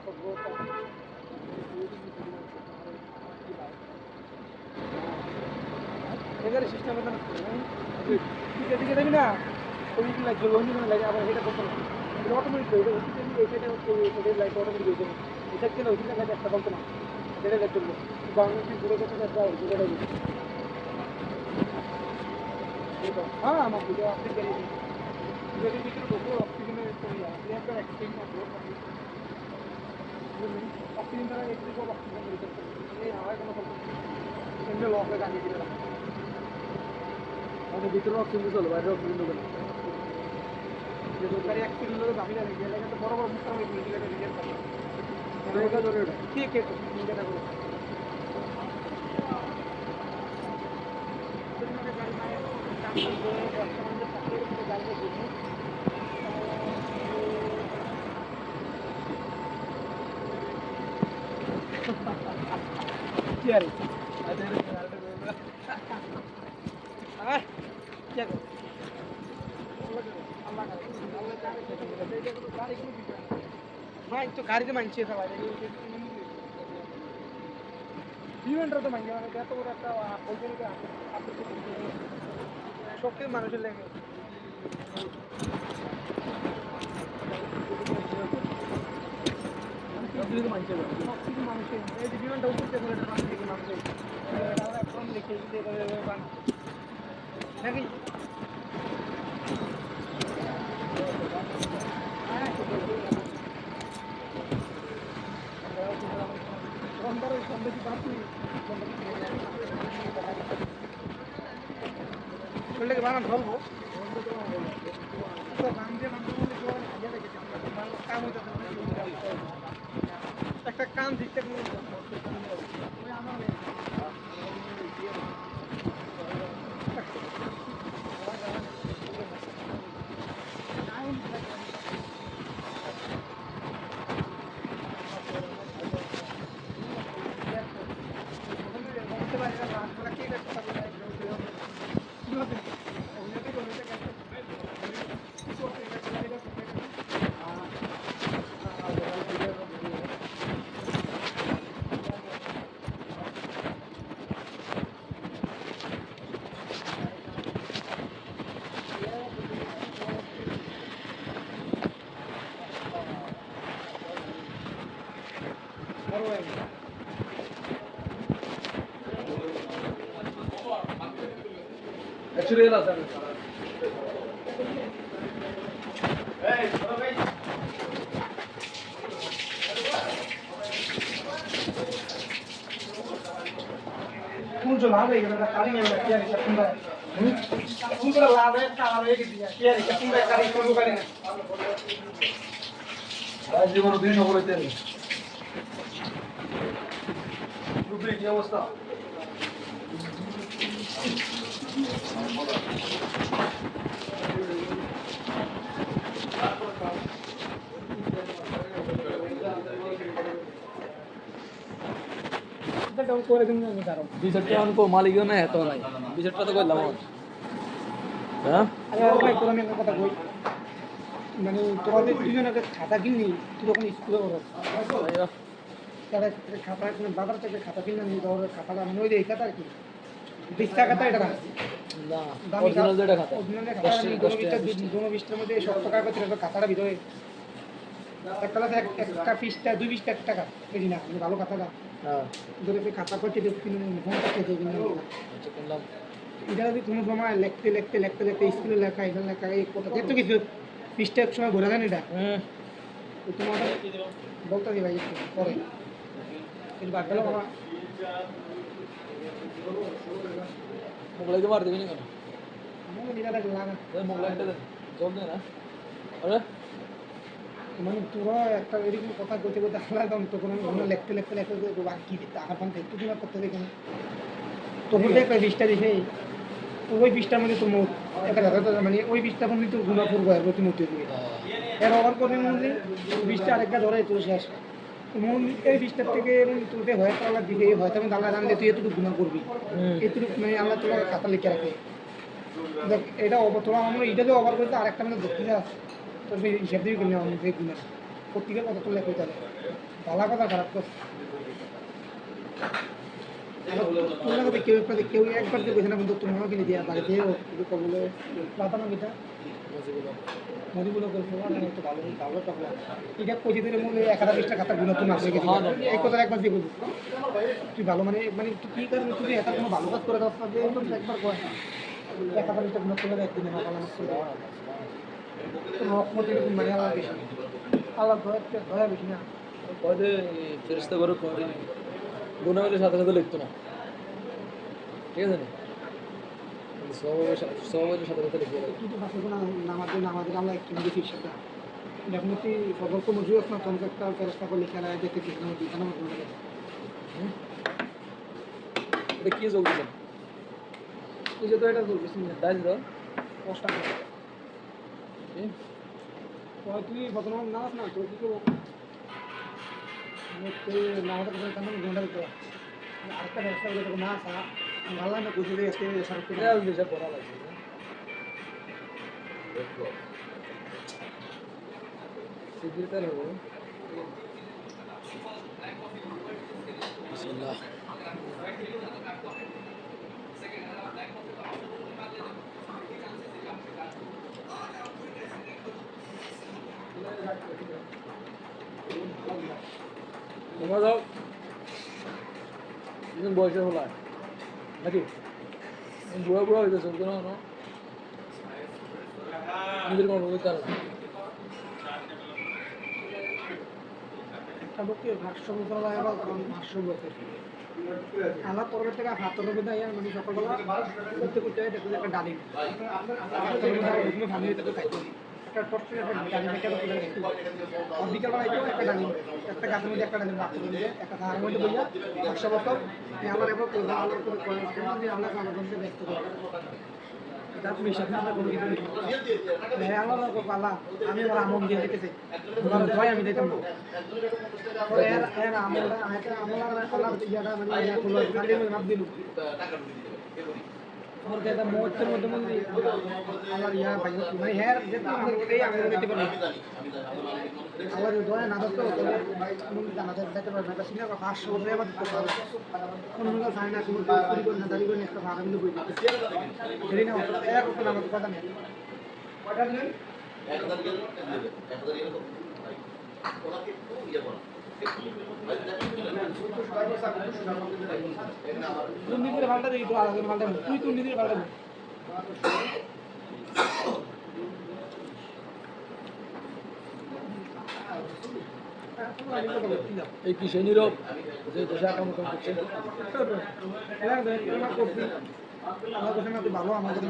এগারে সিস্টেম দিকে দেবি না ওইগুলো লাগবে ওইগুলো লাগে আবার এটা করতে না এটা অটোমেটিক হয়ে যাবে এটা হচ্ছে লাইট অটোমেটিক হয়ে যাবে এটা কেন ওইগুলো লাগে একটা বলতে না এটা লাগবে বাংলাদেশে ঘুরে গেছে একটা এটা লাগবে হ্যাঁ আমার ভিডিও আপনি করে দিন যদি ভিতরে ঢোকো অক্সিজেনের আপনি একটা এক্সচেঞ্জ করবো অক্সিজেন দ্বারা একটু অক্সিজেন এই হাওয়ায় কোনো এমনি লক হয়ে দাঁড়িয়ে দিলে আমাদের ভিতরে অক্সিজেন চলো বাইরে অক্সিজেন দেবে না যে সরকারি অ্যাক্সিডেন্ট হলে দামি লাগে গেলে কিন্তু বড় বড় মুখটা আমি মিডিয়াটা রিজেক্ট করি এটা ধরে ওটা ঠিক আছে মিডিয়াটা করো क्या रे क्या करो भाई तो गाड़ी तो मांगची है भाई जीवन तो मांगे মানে এত বড় একটা বলছেন কি আপনি শক্তি মানুষের লাগে যদি মানছে শক্তি মানুষের এই জীবনটা উপরে বলে মানুষের আমরা ফোন লিখে দিতে পারে নাকি বানান ধরবো একটা কান দিকটা Actually, lah, sir. मुझे लाभ है कि कारी में क्या है कुंडा मुझे लाभ है काला है कि क्या है कुंडा कारी शुरू करें आज जीवन दिन हो गए तेरे रुपये की अवस्था এটা করে দিন না দাঁড়াও বিশটা उनको मालिक ना है तो नहीं বিশটা তো কইলাম হ্যাঁ আরে ভাই তোরা আমি একটা কথা কই মানে তোমাদের দুজনের খাতা কিনলি তুই যখন স্কুলে পড়ছ আইয়া তাহলে খাতা কিনে বাজার থেকে খাতা কিনে নিয়ে যাওয়ার খাতাটা মানে ওই যে এই খাতা আর কি 20 টাকা খাতা এটা না না দামি অরিজিনাল যেটা খাতা অরিজিনাল খাতা আমি দোনো বিশটার মধ্যে 70 টাকা করে খাতাটা ভিতরে একটা একটা পিসটা 2 পিসটা 1 টাকা বুঝি না ভালো খাতাটা হ্যাঁ ধরে তুই খাতা করতে দিয়ে কিনে ফোন করতে দিয়ে কিনে আচ্ছা করলাম এটা যদি কোনো সময় লিখতে স্কুলে লেখা এটা লেখা এই কথা এত কিছু পৃষ্ঠা এক সময় ঘোরা দেন এটা তো তোমার বলতে দিই ভাই একটু পরে এই বাদ গেল বাবা মোগলাই তো মার দেবেন কেন আমার নিরা দেখ লাগা মোগলাইটা জল দে না আরে মানে তোরা একটা এরকম কথা বলতে বলতে আলাদা দাম তখন আমি লিখতে বাকি দিতে আমার পান একটু দিন করতে দেখেন তখন দেখবে পৃষ্ঠা দিছে ওই পৃষ্ঠার মধ্যে তোমার একটা কথা মানে ওই পৃষ্ঠা মধ্যে তোর গুণা করবো আর প্রতিমূর্তি দিয়ে এর ওভার করে মধ্যে পৃষ্ঠা আরেকটা ধরে তোর শেষ মন এই পৃষ্ঠার থেকে তোকে হয়তো আল্লাহ দিকে হয়তো আমি আল্লাহ জানলে তুই এতটুকু গুণা করবি এতটুকু মানে আল্লাহ তোলা খাতা লিখে রাখে দেখ এটা তোলা আমরা এটা যে ওভার করতে আরেকটা মানে দেখতে যা তোর হিসাব দিয়ে কিনে আমি সেই গুণা প্রত্যেকের কথা তোলা কই তাহলে ভালো কথা খারাপ কথা তোমরা কথা কেউ একবার যে গেছে না কিন্তু তোমার কিনে দিয়া বাড়িতে কবলে পাতানো কিটা মদিগুলো করছো না একটু ভালো ভালো টাকা এটা পঁচিশ দিনের মূল্যে 1020 টাকা গুণ তুমি আসে গেছে এই কথা একবার দিয়ে বলবো তুই ভালো মানে তুই কি কারণে তুই একা কোনো ভালো কাজ করে দাও না যে একবার কয় 1020 টাকা গুণ করে একদিনে না পালন করে রহমতের মানে আল্লাহ বেশি আল্লাহ দয়া বেশি না কয়দে ফেরেশতা করে গুনাহ হলে সাথে সাথে লিখতো না ঠিক আছে না সবাই সাথে সাথে লিখে দেয় কিন্তু বাকি কোনো নামাজের আল্লাহ একটু বেশি সেটা যখন তুই সতর্ক মজুর না তোমাকে একটা ফেরস্তা করে লিখে দেয় দেখতে ঠিক নয় দিতে নামাজ পড়ে এটা কি চলতেছে এই যে তো এটা চলতেছে না তাই তো কষ্ট করে তুই বর্তমান নামাজ না তোর কি করবো তুই নামাজের কথা কেন ঘন্টা দিতে আরেকটা ব্যবস্থা করে তোকে না আসা ভালো না বুঝে দিয়ে আসতে সারা দেশে পড়া লাগছে সিগারেট হলো বিসমিল্লাহ তোমরা যাও এখন বয়সে হলো নাকি বুড়া বুড়া হইতেছে কোনো না নিজের কোনো রোগের কারণে একটা লোককে ভাষ্য বলা এবার ভাষ্য বলতে আলাপ পরের থেকে হাতের মধ্যে মানে সকালবেলা ঘুরতে ঘুরতে দেখো যে একটা ডালিম ভাবি তাকে খাইতে একটা টস্টের একটা ডালিম একটা তুলে খাইতে আর বিকালবেলা এটাও একটা ডালিম একটা গাছের মধ্যে একটা ডালিম রাখতে মধ্যে একটা ধারের মধ্যে বইয়া 100 বছর আমার এবার কেমন যে আল্লাহ আমার মধ্যে ব্যস্ত করে এটা তুমি সাথে সাথে কোনো কিছু নেই আল্লাহ আল্লাহ আমি আমার আমল দিয়ে দিতেছি তোমার দোয়াই আমি দিতাম না এর এর আমলটা আমল আল্লাহ ইয়াটা মানে ইয়া করলো খালি আমি নাম দিলু আমার যেটা মুহূর্তের মধ্যে মধ্যে আমার ইয়া ভাই মানে হের যেটা আমল এই আমল দিতে পারবো আল্লাহ দোয়া না দতো বলে আমি জানাতে দিতে পারবো না সিনা 500 বছর আবার দিতে পারবো কোন মনে হয় না কোনো পরি করে না দাঁড়ি করে একটা ভাড়া মিলে বই দিতে দেরি না এর উপর আমার কথা নেই কয়টা দিলেন 1000 গেল 1000 গেল ওনাকে একটু ইয়ে বলা দুর্নীতির ভালটা দেখি তো আলাদা ভালটা তুই দুর্নীতির ভালটা এই কিসে নীরব যে দেশে আকাম করছে আমার কাছে না ভালো আমার কাছে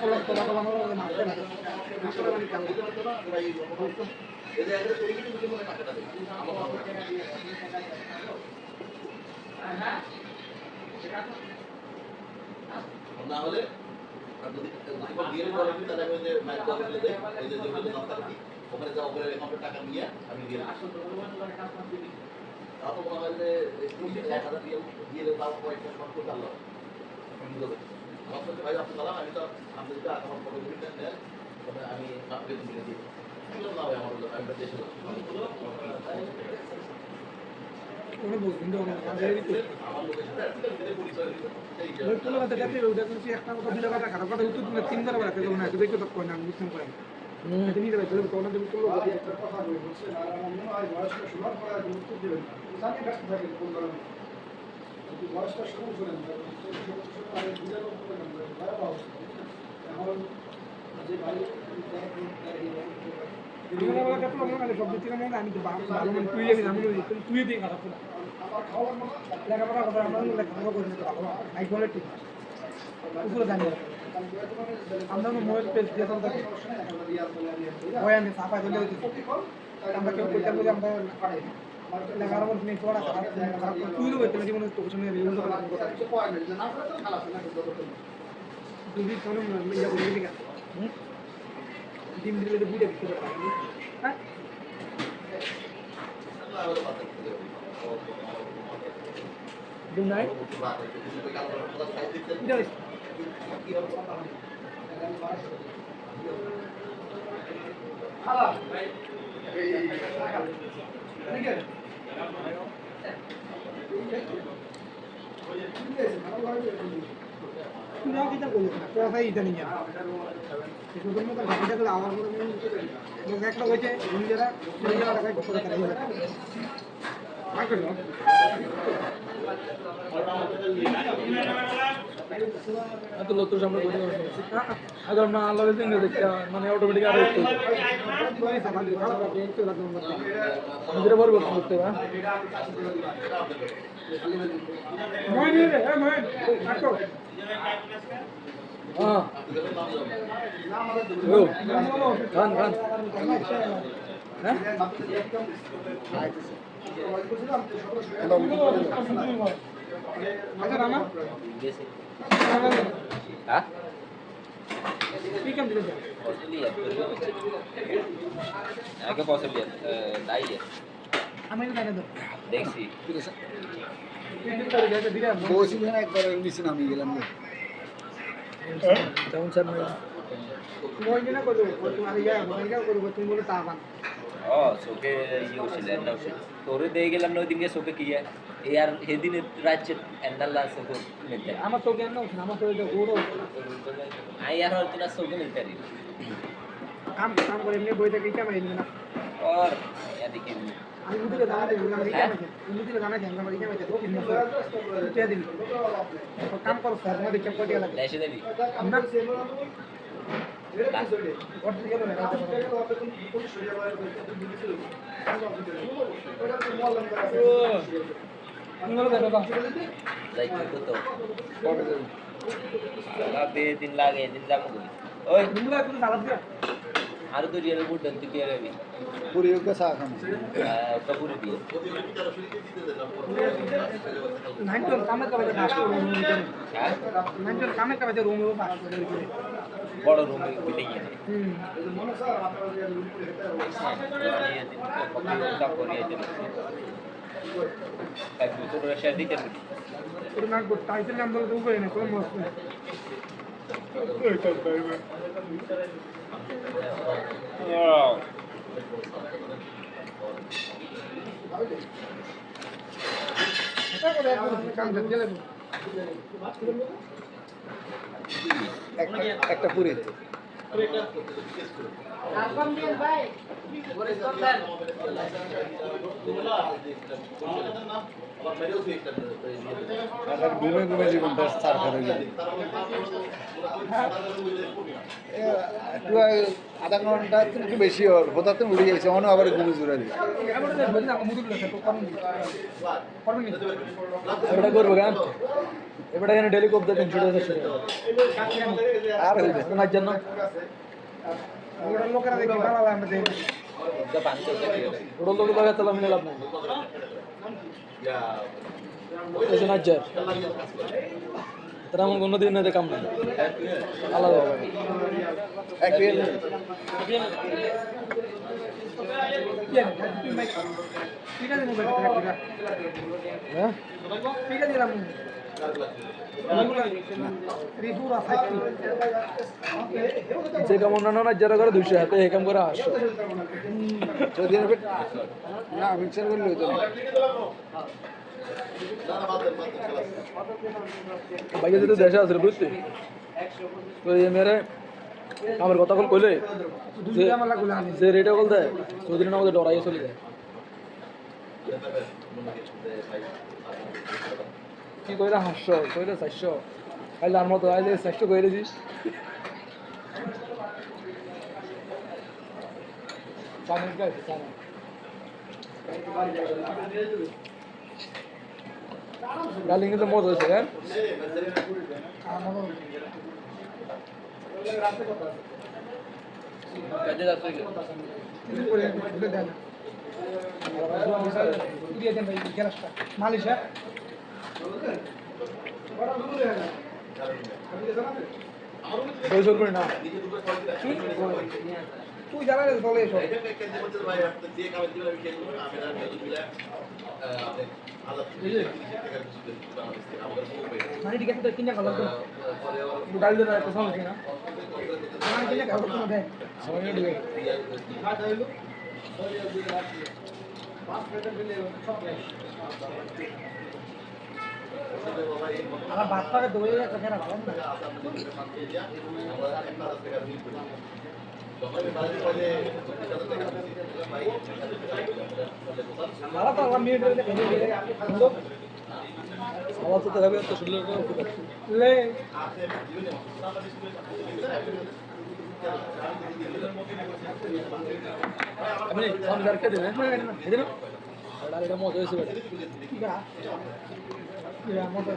কলম কলা কলা আমার মারতে লাগে না হলে বিয়ের পরে তাহলে ওই যে মাইক করে দেয় ওই যে ওখানে যাও ওখানে অ্যাকাউন্টে টাকা নিয়ে আমি দিয়ে তারপর মনে হয় যে 1000 দিয়ে দাও পয়সা সব করতে পারলো আমার কাছে ভাই আপনি দাঁড়ান আমি তো আপনি যদি আমার ফটো দিতে দেন তবে আমি বেতন দিয়ে দিই না ভাই আমার আমি দেশে কোনো বুঝবেন না আমার লোকের সাথে পরিচয় ওই কোনো কথা দেখতে ওটা কিন্তু একটা কথা দিলে কথা খারাপ কথা উত্তর তুমি তিনবার বলা কেউ না দেখো তো কোন আমি বুঝতে পারি তুমি দেবে তুমি কোন দিন তো লোক কথা বলছে আর আমার মনে হয় বয়সটা শুরু করা উত্তর দিবেন জানি ব্যস্ত থাকে কোন কারণে যদি বয়সটা শুরু করেন এখন যে ভাই সব দিক থেকে মনে আমি তো ভালো মানে তুই আমি তুই দিয়ে খারাপ না লেখাপড়া কথা আমরা লেখাপড়া করি ভালো হাই কোয়ালিটি উপরে জানি আমরা মোবাইল পেজ দিয়ে থাকি ওই আমি সাফাই ধরে আমরা কেউ করতে বলে আমরা লেখার মধ্যে নেই পড়া খারাপ তুই তো বলতে জীবনে তোর সঙ্গে রিভিউ তো যদি কোনো ইয়া বলে দিকে ডিম দিলে বুঝে দিতে পারবি হ্যাঁ Good night. Yes. Hello. না কিটা বলিস না কথা এটা নিয়ে শুধু মতো গাড়িটা তো আমার মনে লোক একটা হয়েছে নিজেরা টাকা করে করে এত লোক তোর সামনে বসে আগে না আল্লাহ দেখতে মানে অটোমেটিক আরো একটু নিজেরা পরিবর্তন করতে হবে হ্যাঁ খান খান হ্যাঁ আচ্ছা রামা Hah? কি কাম দিলে Lihat. Aku mau lihat. Dai ya. আমি জানি তো Deksi. বসি যেন একবার নিচে নামিয়ে গেলাম যেমন স্যার মই দিনা করব তোমার ইয়া মই করব তুমি বলে তা বান Oh, soke iyo sila na siya. Tore de gelam no dinge soke kiya. Yar hedin rajya endalla soke milte. আমার তো জ্ঞান না আমার তো এটা গোড়ো Ay yar hol tina soke milte ri. কাম কাম করে এমনি বইটা কি কামাই না Or ya dikin. আমি মুদিরে জানা দেব না আমি কামাই মুদিরে জানা দেব না আমি কামাই দেব তিন মাস তে দিন কাম করো স্যার না দেখে কোটি লাগে Leshe debi. না তুমি যাবে বা যাইতে তো কবে যাবি? আগে দিন লাগে দিন যাবো কই ওই তুমি একটু সালাদ দিয়া আর তো রিয়েল বুট দেন তুই আগে পুরীকে চা খাম। কাপুরি দিয়ে নাইনজন কামে কামে ফাস্ট করে রুম ভিতরে হ্যাঁ নাইনজন কামে কামে রুম ফাস্ট করে ভিতরে বড় রুম বিল্ডিং এ হুম এক বছর শেয়ার দিতে পুরো না টাইটেল নাম বলে দেবো না কোন মস্ত এটা করে কাম দিয়ে দেব একটা পুরী। আর ঘুমে ঘুমে জীবনটা সার করে গেল। একটু আধা ঘন্টা একটু বেশি ওর হঠাৎ উড়ে গেছে মনে আবার ঘুমে জোড়া দিয়ে। এটা করবো কেন এবারে এখানে ডেলি করতে 300 টাকা আর হইবে শোনার জন্য লোকেরা দেখি ভালো লাগে আমাদের ওটা লোক দেখা তাহলে আমি লাভ নাই শোনার যার তারা আমার কোনো দিন কাম নাই আলাদা হবে একটু ঠিক আছে মোবাইল হ্যাঁ ঠিক আছে দিলাম রিপুরা ফাইট যে কাম অন্যান্য না যারা করে 200 হাতে এই কাম করে 800 যদি না মিক্সার করলে হইতো না। ভাইয়া যদি দেশে আছে বুঝতে তো এই মেরে আমার কথা কল কইলে দুইটা মালা গুলা আনি যে রেটে কল দেয় চৌধুরী আমাদের ডরাইয়ে চলে যায় কি কইরা 800 কইরা 400 আইলে আর মতো আইলে 400 কইরে দিস চানের গাইছে চানা ডালিং তো মজা হয়েছে হ্যাঁ কাজে যাচ্ছে মালিশা ওই চলবে না তুই জানা বলে এসো মানে ঠিক আছে তো কিনে গেল তো ডাল দিয়ে একটা সমস্যা না মানে কিনে গেল তো দেখ সময় নিয়ে ঢুকে আমার বাদ পাকে দৌড়ে একটা কেনা ভালো না ভালো তো আমার মিনিট ধরে ভেঙে গেলে আমার তো দেখাবে তো শুনলে লে আপনি ফোন করকে দিন হ্যাঁ এদিন এটা মজা হয়েছে ইয়া ইয়া মোটর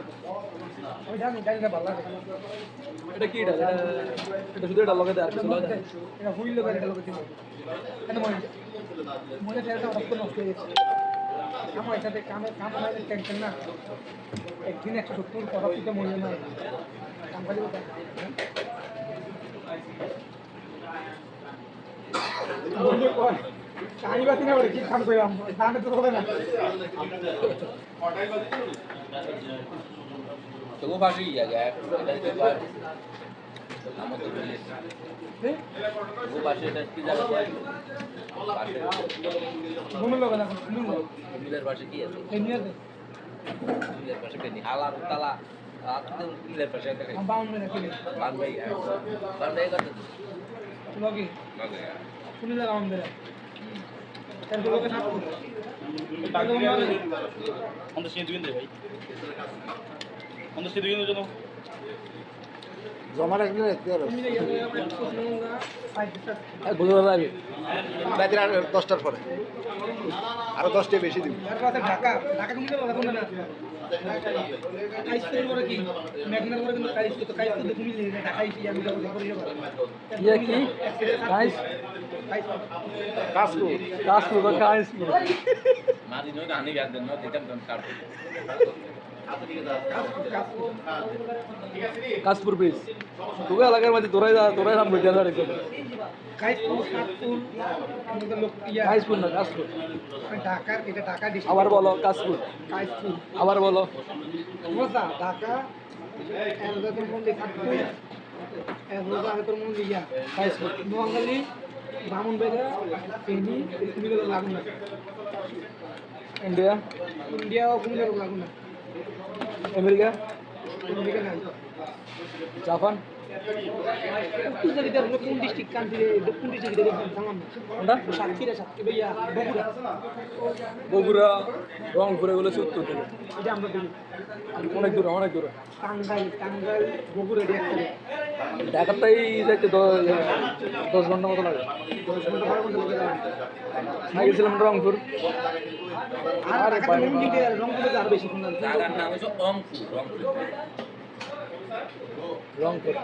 আমি জানি গাড়িটা ভালো লাগে এটা কি এটা এটা শুধু এটা লগাতে আর কিছু লগাতে এটা হুইল গাড়িটা লোকে দিল কেন মনে মনে ফেলটা রক্ত নষ্ট হয়ে গেছে আমার এটাতে কাম হয় টেনশন না একদিন 170 কথা দিতে মনে নয় কাম কাজ করতে বন্ধু কয় কানি বাতি না করে কি কাম কইরাম দানে তো হবে না তবু ফাঁসি গিয়া গা আমার তো ও পাশে এটা কি জায়গা পাশে ঘুমে লোক না মিলের পাশে কি আছে এই নিয়ে দে মিলের পাশে কেনি হালার তালা একদম মিলের পাশে একটা খাই বাউন্ড না কি বান্ধবাই কত লগি লাগে শুনি লাগাম দে তার লোকে না আমাদের সে দুই ভাই আমাদের সে দুই জন্য জমা রাখলে রাখতে পারো। তুমি বুঝতে পারবি রাতের আর 10টার পরে আরো 10টা বেশি দিবি। তারপর আছে ঢাকা ঢাকা কিন্তু কথা বলে না কাইসের পরে কি মেঘনার পরে কিন্তু কাইস তো কাইস তো দেখুন ঢাকা এসে আমি যাব করে যাব ইয়ে কি গাইস কাজপুর কাজপুর বা গাইসপুর মাঝি নয় হানি ব্যাগ দেন না দিতাম কাম কাট কাজপুর ব্রিজ তোকে এলাকার মধ্যে তোরাই নাম বইতে আছে একদম কাইসপুর সাতপুর আমাদের লোক ইয়া কাজপুর না কাজপুর ঢাকার এটা ঢাকা ডিস্ট্রিক্ট আবার বলো কাজপুর কাইসপুর আবার বলো রোজা ঢাকা এলাকার মধ্যে সাতপুর রোজা এলাকার মধ্যে ইয়া কাইসপুর নোয়াখালী বামনবাড়িয়া ফেনী তুমি গেলে লাগুন না ইন্ডিয়া ইন্ডিয়াও কোনো লাগুন না আমেরিকা আমেরিকা নাই জাপান কোন ডিস্ট্রিক্ট কান্ট্রি কোন ডিস্ট্রিক্ট জানলাম না কোনটা সাতক্ষীরা ভাইয়া বগুড়া বগুড়া রংপুরে বলে 70 থেকে এটা আমরা বলি অনেক দূরে টাঙ্গাইল বগুড়া দেখতে ঢাকাতেই যাইতে 10 ঘন্টা মতো লাগে 10 ঘন্টা 12 ঘন্টা লেগে যাবে আগে গেছিলাম রংপুর আর ঢাকা রংপুরে আর বেশি কোন জায়গার নাম হচ্ছে রংপুর রংপুর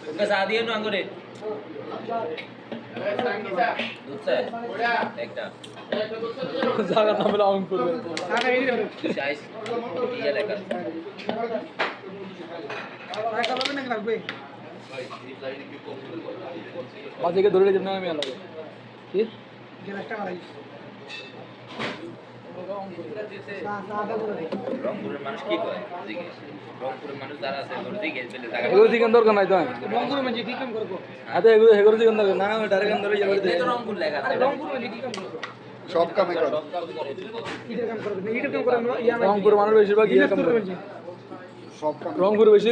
ওকে সাদিয়ে নো আঙ্গুরে দুধ একটা জায়গার নাম হলো রংপুর ঢাকা এই রে চাইস ইয়া লেখা ঢাকা বলে না রাখবে বাজেকে ধরে যেতে আমি আলাদা কি গ্যাসটা মারাই সাদা বলে রংপুরের মানুষ কি করে জিজ্ঞেস রংপুরের মানুষ যারা আছে ওর দিকে পেলে টাকা এগুলো দিকে দরকার নাই তো রংপুরে মানে কি কাম করবো আতে এগুলো দিকে দরকার না ডাইরেক্ট ধরে যাবে এই তো রংপুর লেখা আছে রংপুর মানে কি কাম করবো সব কামে কর। সব কাজ করে ইটার কাম করবে না ইটার কাম করে ইয়া রংপুর মানুষ বেশিরভাগ ইয়ে কাম করে সব কামে রংপুর বেশি